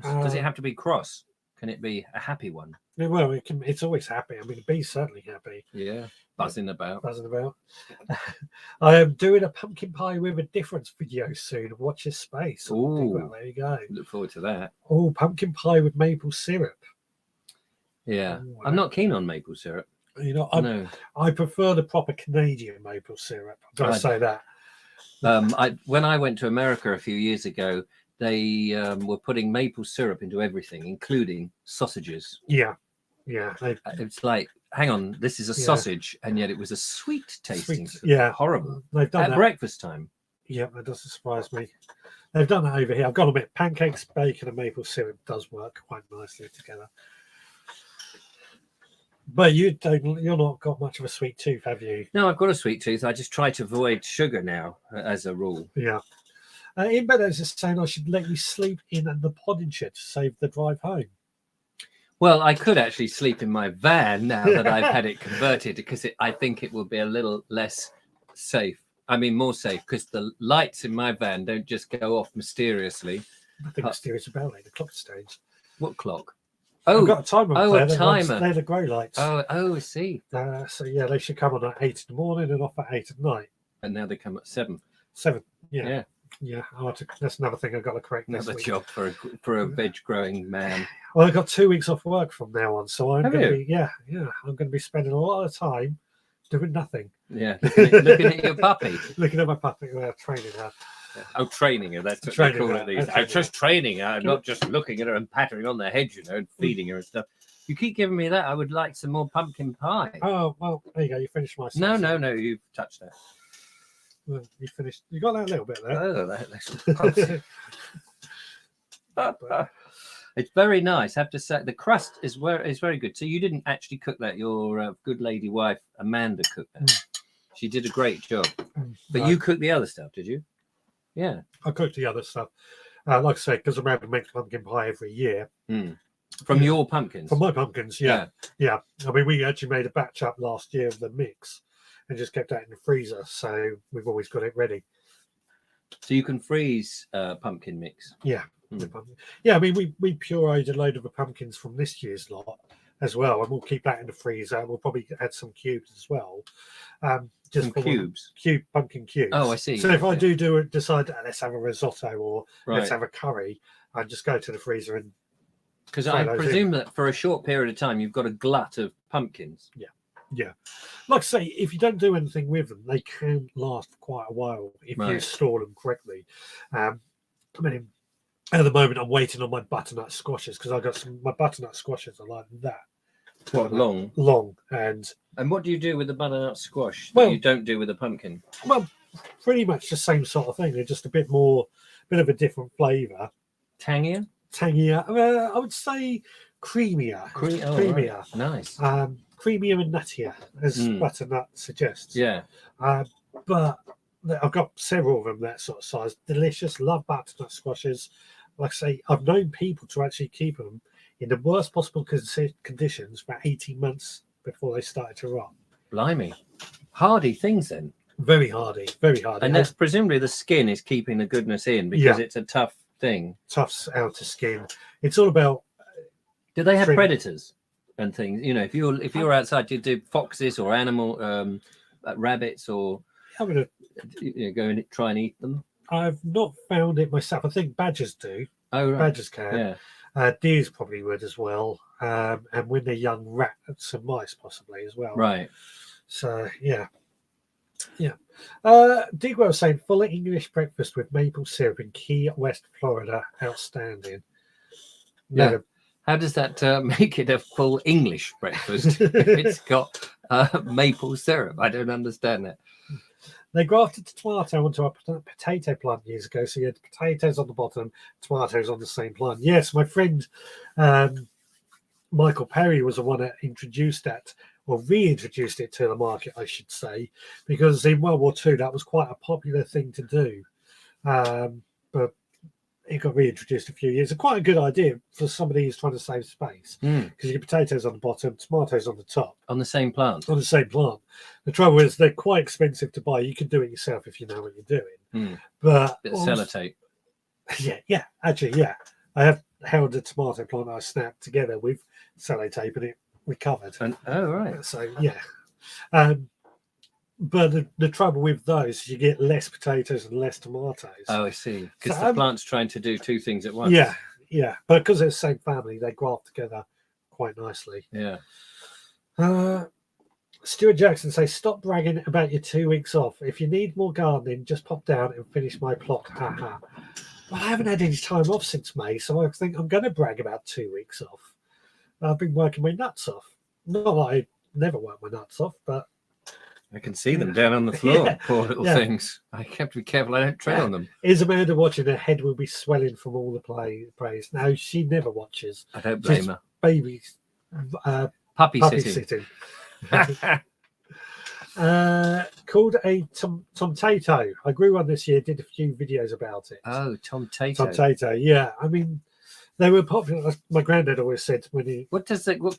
Does it have to be cross? Can it be a happy one? Well, it can. It's always happy. I mean, the bee's certainly happy. Yeah, buzzing about. I am doing a pumpkin pie with a difference video soon. Watch your space. Ooh, well, there you go. Look forward to that. Oh, pumpkin pie with maple syrup. Yeah, I'm not keen on maple syrup. You know, I prefer the proper Canadian maple syrup. I've got to say that. When I went to America a few years ago, they were putting maple syrup into everything, including sausages. Yeah. It's like, hang on, this is a sausage, and yet it was a sweet tasting. Yeah, horrible. They've done at breakfast time. Yeah, that doesn't surprise me. They've done it over here. I've got to admit, pancakes, bacon, and maple syrup does work quite nicely together. But you're not got much of a sweet tooth, have you? No, I've got a sweet tooth. I just try to avoid sugar now, as a rule. Yeah. In Meadows is saying I should let you sleep in the podding shed to save the drive home. Well, I could actually sleep in my van now that I've had it converted, because I think it will be a little less safe. I mean, more safe, because the lights in my van don't just go off mysteriously. Nothing mysterious about it. The clock stage. What clock? Oh, I've got a timer. A timer. They're the grey lights. Oh, I see. So yeah, they should come on at 8 in the morning and off at 8 at night. And now they come at 7. 7. Yeah. That's another thing I've got to correct. Another job for a veg growing man. Well, I've got 2 weeks off work from now on, so I'm going to be I'm going to be spending a lot of time doing nothing. Yeah, looking at your puppy. Looking at my puppy, training her. Oh, training her. That's what Training they call her, it these. that's I'm it, just training her. I'm not just looking at her and pattering on the head, and feeding her and stuff. You keep giving me that. I would like some more pumpkin pie. Oh, well, there you go. You finished my No, sausage. no, you've touched that. Well, you finished. You got that little bit there. Oh, it's very nice. I have to say, the crust is very good. So you didn't actually cook that. Your good lady wife Amanda cooked that. She did a great job. But Right. you cooked the other stuff, did you? Yeah. I cooked the other stuff. Like I said, because I'm able to make pumpkin pie every year. From your pumpkins? From my pumpkins, yeah. I mean, we actually made a batch up last year of the mix and just kept that in the freezer. So we've always got it ready. So you can freeze pumpkin mix? Yeah. Yeah, I mean, we pureed a load of the pumpkins from this year's lot as well, and we'll keep that in the freezer. We'll probably add some cubes as well. Just some cubes? Pumpkin cubes. Oh, I see. So if I decide, let's have a risotto or let's have a curry, I just go to the freezer and... Because I presume that for a short period of time, you've got a glut of pumpkins. Yeah. Like I say, if you don't do anything with them, they can last for quite a while if you store them correctly. I mean, at the moment, I'm waiting on my butternut squashes because I got my butternut squashes are like that. What, long? Long. And what do you do with the butternut squash that you don't do with the pumpkin? Well, pretty much the same sort of thing. They're just a bit of a different flavour. Tangier? Tangier. I would say creamier. Creamier. Right. Nice. Creamier and nuttier, as butternut suggests. Yeah. But I've got several of them that sort of size. Delicious. Love butternut squashes. Like I say, I've known people to actually keep them in the worst possible conditions for 18 months before they started to rot. Blimey. Hardy things then. Very hardy. Very hardy. And that's presumably the skin is keeping the goodness in because it's a tough thing. Tough outer skin. It's all about... Do they have predators and things? You know, if you're outside, do you do foxes or animal rabbits or go and try and eat them? I've not found it myself. I think badgers do. Oh, right. Badgers can. Yeah. Deers probably would as well. And when they're young, rats and mice possibly as well. Right. So, yeah. Digwell was saying, full English breakfast with maple syrup in Key West, Florida. Outstanding. Yeah. How does that make it a full English breakfast if it's got maple syrup? I don't understand that. They grafted the tomato onto a potato plant years ago, so you had potatoes on the bottom, tomatoes on the same plant. Yes, my friend Michael Perry was the one that introduced that, or reintroduced it to the market, I should say, because in World War II that was quite a popular thing to do. But it got reintroduced a few years. It's quite a good idea for somebody who's trying to save space, because you get potatoes on the bottom, tomatoes on the top. On the same plant? On the same plant. The trouble is they're quite expensive to buy. You can do it yourself if you know what you're doing. But bit of sellotape. Yeah. Actually, yeah. I have held a tomato plant I snapped together with sellotape and it recovered. Right. So, yeah. But the trouble with those is you get less potatoes and less tomatoes. Oh, I see. Because the plant's trying to do two things at once. Yeah. But because they're the same family, they graft together quite nicely. Yeah. Stuart Jackson says, stop bragging about your 2 weeks off. If you need more gardening, just pop down and finish my plot. Haha. Well, I haven't had any time off since May, so I think I'm going to brag about 2 weeks off. I've been working my nuts off. Not that I never work my nuts off, but I can see them down on the floor, poor little things. I have to be careful I don't tread on them. Is Amanda watching? Her head will be swelling from all the praise. No, she never watches. I don't blame her. Babies. Puppy sitting. Called a tomtato. I grew one this year, did a few videos about it. Oh, tomtato. Tomtato, yeah. I mean, they were popular. My granddad always said when he... What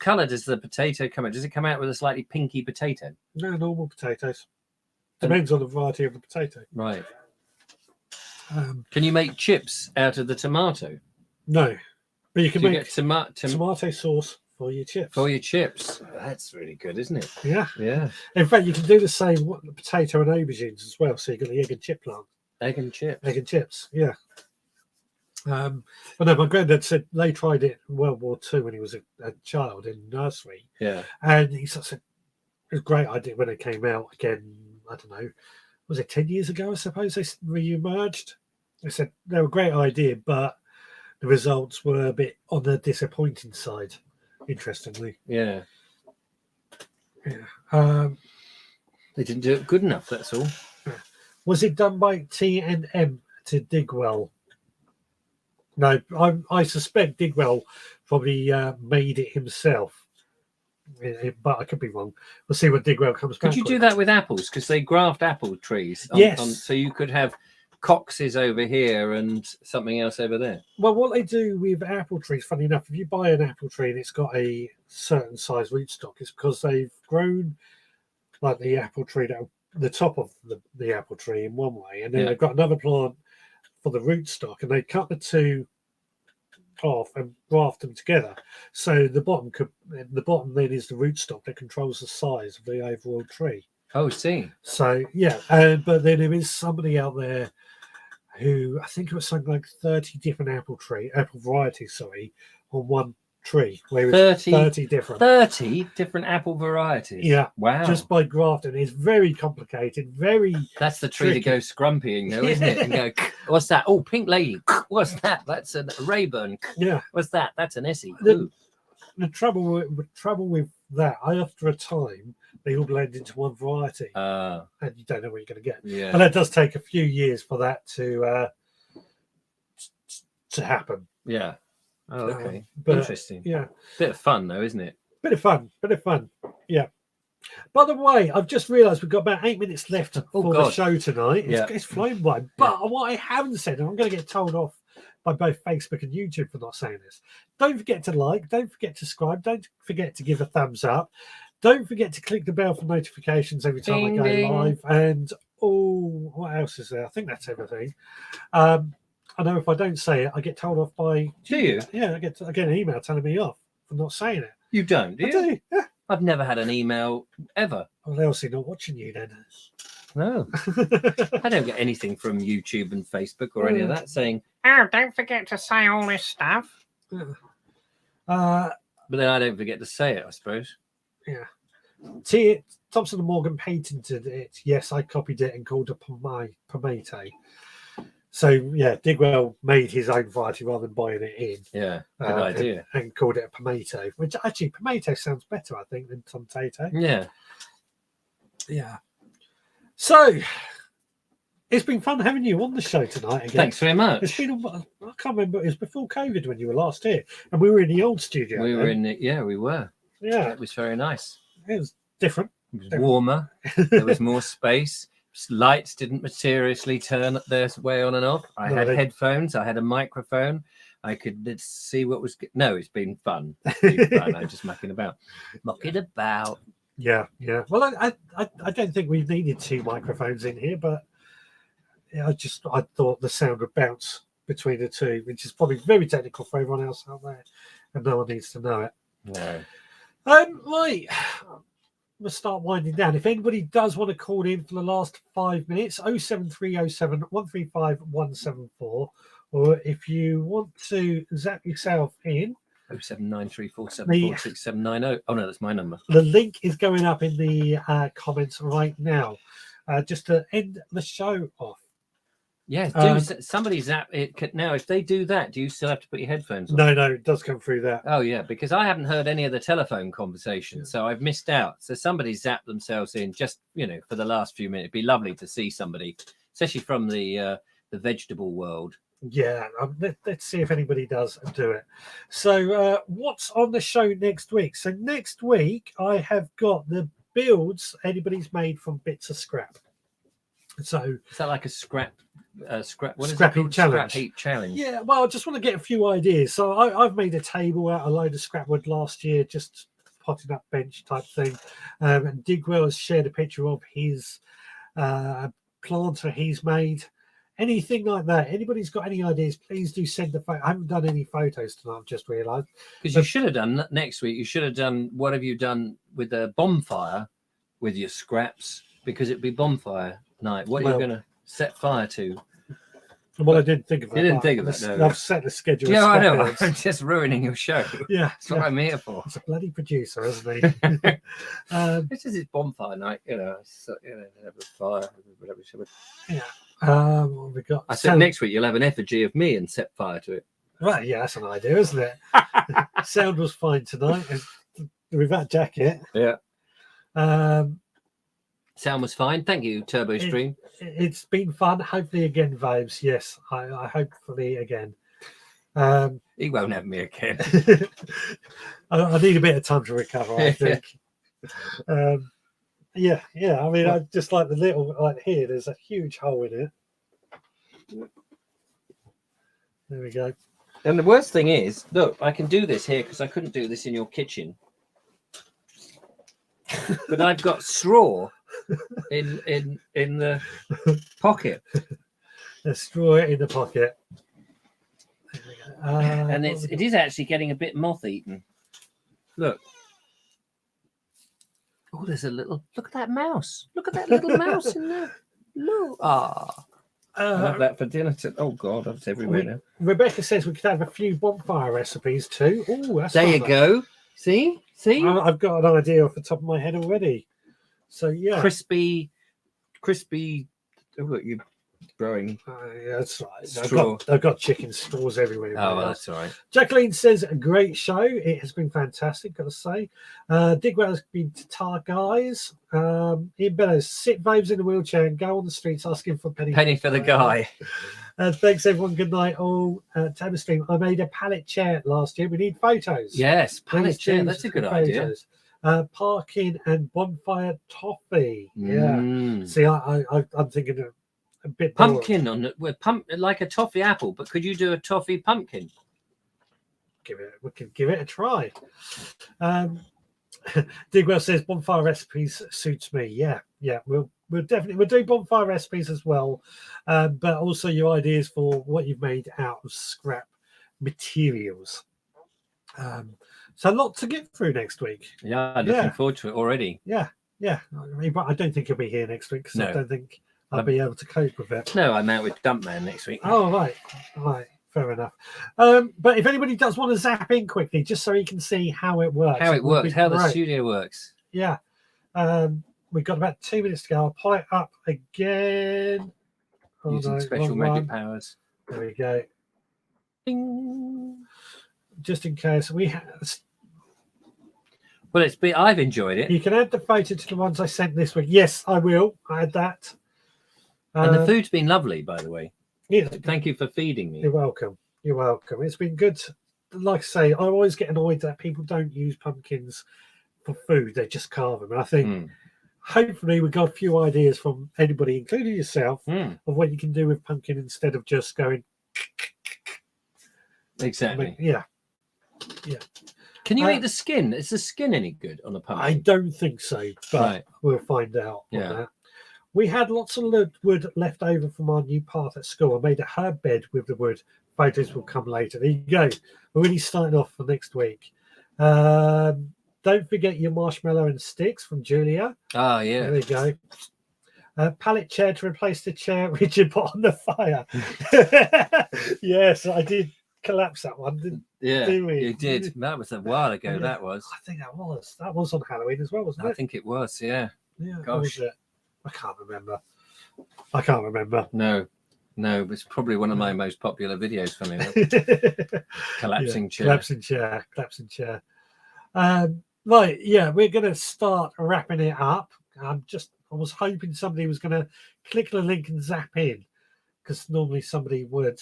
colour does the potato come out? Does it come out with a slightly pinky potato? No, normal potatoes. Depends on the variety of the potato. Right. Can you make chips out of the tomato? No. But you can make tomato sauce for your chips. For your chips. That's really good, isn't it? Yeah. Yeah. In fact, you can do the same with the potato and aubergines as well. So you've got the egg and chip plant. Egg and chips. Egg and chips, yeah. But no, my granddad said they tried it in World War II when he was a child in nursery. Yeah. And he said it was a great idea when it came out again. I don't know, was it 10 years ago? I suppose they re-emerged. I said they were a great idea, but the results were a bit on the disappointing side. Interestingly, Yeah. they didn't do it good enough. That's all. Was it done by T&M to Digwell? No, I suspect Digwell probably made it himself. But I could be wrong. We'll see what Digwell comes back. Could you do that with apples? Because they graft apple trees. Yes. So you could have coxes over here and something else over there. Well, what they do with apple trees, funny enough, if you buy an apple tree and it's got a certain size rootstock, it's because they've grown like the apple tree, the top of the apple tree in one way, and then they've got another plant for the rootstock, and they cut the two off and graft them together. So the bottom then is the rootstock that controls the size of the overall tree. Oh, see. So yeah, but then there is somebody out there who I think it was something like 30 different apple varieties, on one tree. Where 30 different. 30 different apple varieties. Yeah. Wow. Just by grafting. It's very complicated, very That's the tree tricky. that goes scrumpying though, isn't it? And go, what's that? Oh, pink lady. What's that? That's a Rayburn. Yeah. What's that? That's an Essie. The trouble with that, after a time, they all blend into one variety, and you don't know what you're going to get. Yeah. And that does take a few years for that to happen. Yeah. Oh, okay. But, interesting. Yeah. Bit of fun though, isn't it? Bit of fun. Yeah. By the way, I've just realised we've got about 8 minutes left for the show tonight. It's flown by. But what I haven't said, and I'm going to get told off by both Facebook and YouTube for not saying this. Don't forget to like, don't forget to subscribe, don't forget to give a thumbs up, don't forget to click the bell for notifications every time I go live. And what else is there? I think that's everything. I know if I don't say it, I get told off by. Do you? Yeah, I get an email telling me off for not saying it. You don't, do you? I do. Yeah. I've never had an email ever. Well, they'll see not watching you then. No. I don't get anything from YouTube and Facebook or any of that saying, oh, don't forget to say all this stuff. But then I don't forget to say it, I suppose. Yeah. Thompson and Morgan patented it. Yes, I copied it and called it Pomate. So, yeah, Digwell made his own variety rather than buying it in. Yeah, good idea. And called it a Pomato, which actually, Pomato sounds better, I think, than Tomato. Yeah. Yeah. So, it's been fun having you on the show tonight again. Thanks very much. It's been, I can't remember, it was before COVID when you were last here, and we were in the old studio. We were in it, we were. Yeah. It was very nice. It was different. It was warmer. There was more space. Lights didn't mysteriously turn their way on and off. I had headphones. I had a microphone. I could see what was. No, it's been fun. I'm just mucking about. Yeah. Well, I don't think we needed two microphones in here, but I thought the sound would bounce between the two, which is probably very technical for everyone else out there, and no one needs to know it. No. Right. We'll start winding down. If anybody does want to call in for the last 5 minutes, 07307 135 174, or if you want to zap yourself in, 07934746790. Oh no, that's my number. The link is going up in the comments right now. Just to end the show off. Yeah, somebody zap it now. If they do that, do you still have to put your headphones on? No, it does come through that. Oh yeah, because I haven't heard any of the telephone conversations, so I've missed out. So somebody zapped themselves in just for the last few minutes. It'd be lovely to see somebody, especially from the vegetable world. Yeah, let's see if anybody does do it. So what's on the show next week? So next week I have got the builds anybody's made from bits of scrap. So is that like a scrap heap challenge? Scrap heap challenge. Yeah, well, I just want to get a few ideas. So I've made a table out of a load of scrap wood last year, just potting up bench type thing. And Digwell has shared a picture of his planter he's made. Anything like that. Anybody's got any ideas, please do send the photo. I haven't done any photos tonight, I've just realised. Because you should have done next week. You should have done what have you done with a bonfire with your scraps, because it'd be bonfire night. What are you going to set fire to? Well, I didn't think of that. You didn't think of that, no. I've set the schedule. Yeah, I know. I'm just ruining your show. Yeah. That's what I'm here for. He's a bloody producer, isn't he? This is his bonfire night, so, have a fire. Whatever. Yeah. What have we got? I said next week you'll have an effigy of me and set fire to it. Right, yeah, that's an idea, isn't it? Sound was fine tonight with that jacket. Yeah. Um, Sound was fine. Thank you, Turbo Stream. It's been fun. Hopefully again, Vibes. Yes, I hopefully again. He won't have me again. I need a bit of time to recover, I think. Yeah. I mean, I just like the little, like here, there's a huge hole in it. There we go. And the worst thing is, look, I can do this here because I couldn't do this in your kitchen. But I've got straw in the pocket. There's straw in the pocket. There we go. And it is actually getting a bit moth-eaten. Look. Oh, there's a little. Look at that mouse. Look at that little mouse in there. Look. Ah. I'll have that for dinner. Oh God, that's everywhere now. Rebecca says we could have a few bonfire recipes too. Oh, that's there you go. See. I've got an idea off the top of my head already. So yeah, crispy. Oh, look, you're growing. Yeah, that's right. I've got chicken straws everywhere. Oh, that's all right. Jacqueline says a great show. It has been fantastic, got to say. Digwell's been Tatar guys. Ian Bellows, sit Vibes in a wheelchair and go on the streets asking for penny for the guy. Thanks everyone. Good night all. Tabber Stream. I made a pallet chair last year. We need photos. Yes, pallet chair. That's a good idea. Parking and bonfire toffee. Yeah. See, I'm thinking of a bit pumpkin boring. Like a toffee apple, but could you do a toffee pumpkin? We can give it a try. Digwell says bonfire recipes suits me. Yeah. We'll do bonfire recipes as well, but also your ideas for what you've made out of scrap materials. So a lot to get through next week. Yeah, looking forward to it already. Yeah. I mean, but I don't think he'll be here next week because I don't think I'll be able to cope with it. No, I'm out with Dumpman next week. Oh, right. Fair enough. But if anybody does want to zap in quickly, just so you can see how it works. How the studio works. Yeah. We've got about 2 minutes to go. I'll pull it up again. Using special magic powers. There we go. Ding. Just in case we have. Well, I've enjoyed it. You can add the photo to the ones I sent this week. Yes, I will. I add that. And the food's been lovely, by the way. Yeah. Thank you for feeding me. You're welcome. It's been good. Like I say, I always get annoyed that people don't use pumpkins for food. They just carve them. And I think hopefully we got a few ideas from anybody, including yourself, of what you can do with pumpkin instead of just going. Exactly. Yeah. Can you eat the skin? Is the skin any good on a pumpkin? I don't think so, but we'll find out on that. We had lots of wood left over from our new path at school. I made a herb bed with the wood. Photos will come later. There you go. We're really starting off for next week. Don't forget your marshmallow and sticks from Julia. Oh, yeah. There we go. Pallet chair to replace the chair Richard put on the fire. Yes, I did collapse that one, didn't we? You did. That was a while ago. Yeah. That was. I think that was on Halloween as well, wasn't it? I think it was. Yeah. Gosh, I can't remember. No, it's probably one of my most popular videos for me. Collapsing chair. Right, yeah, we're going to start wrapping it up. I was hoping somebody was going to click the link and zap in, because normally somebody would.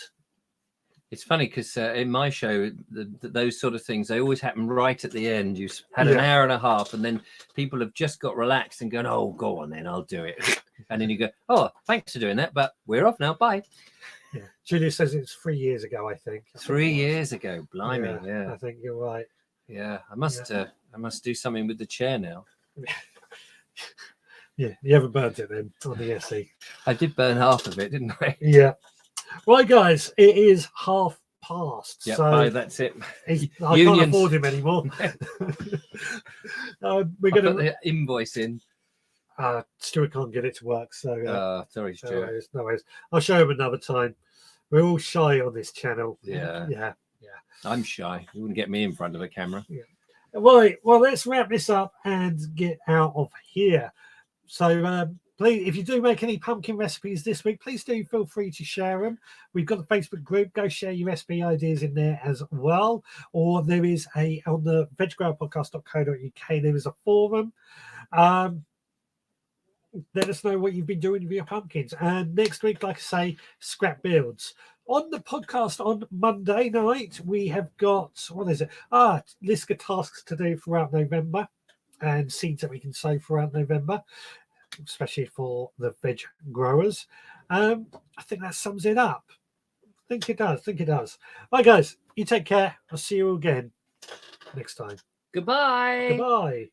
It's funny because in my show, those sort of things, they always happen right at the end. You had an hour and a half, and then people have just got relaxed and gone, oh, go on then, I'll do it. And then you go, oh, thanks for doing that, but we're off now. Bye. Yeah. Julia says it's 3 years ago, I think. 3 years ago. Blimey. Yeah. I think you're right. Yeah. I must do something with the chair now. Yeah. You haven't burnt it then on the SE. I did burn half of it, didn't I? Yeah. Right, guys, it is past. Yep, so that's it. I can't afford him anymore. We're going to put the invoice in. Stuart can't get it to work, so sorry, Stuart. No worries. I'll show him another time. We're all shy on this channel. Yeah. I'm shy. You wouldn't get me in front of a camera. Yeah. Right. Well, let's wrap this up and get out of here. So Please, if you do make any pumpkin recipes this week, please do feel free to share them. We've got the Facebook group. Go share your recipe ideas in there as well. Or there is on the veggrowpodcast.co.uk, there is a forum. Let us know what you've been doing with your pumpkins. And next week, like I say, scrap builds. On the podcast on Monday night, we have got, what is it? List of tasks to do throughout November and seeds that we can sow throughout November, especially for the veg growers. I think that sums it up. I think it does. All right, guys, you take care. I'll see you again next time. Goodbye. Goodbye.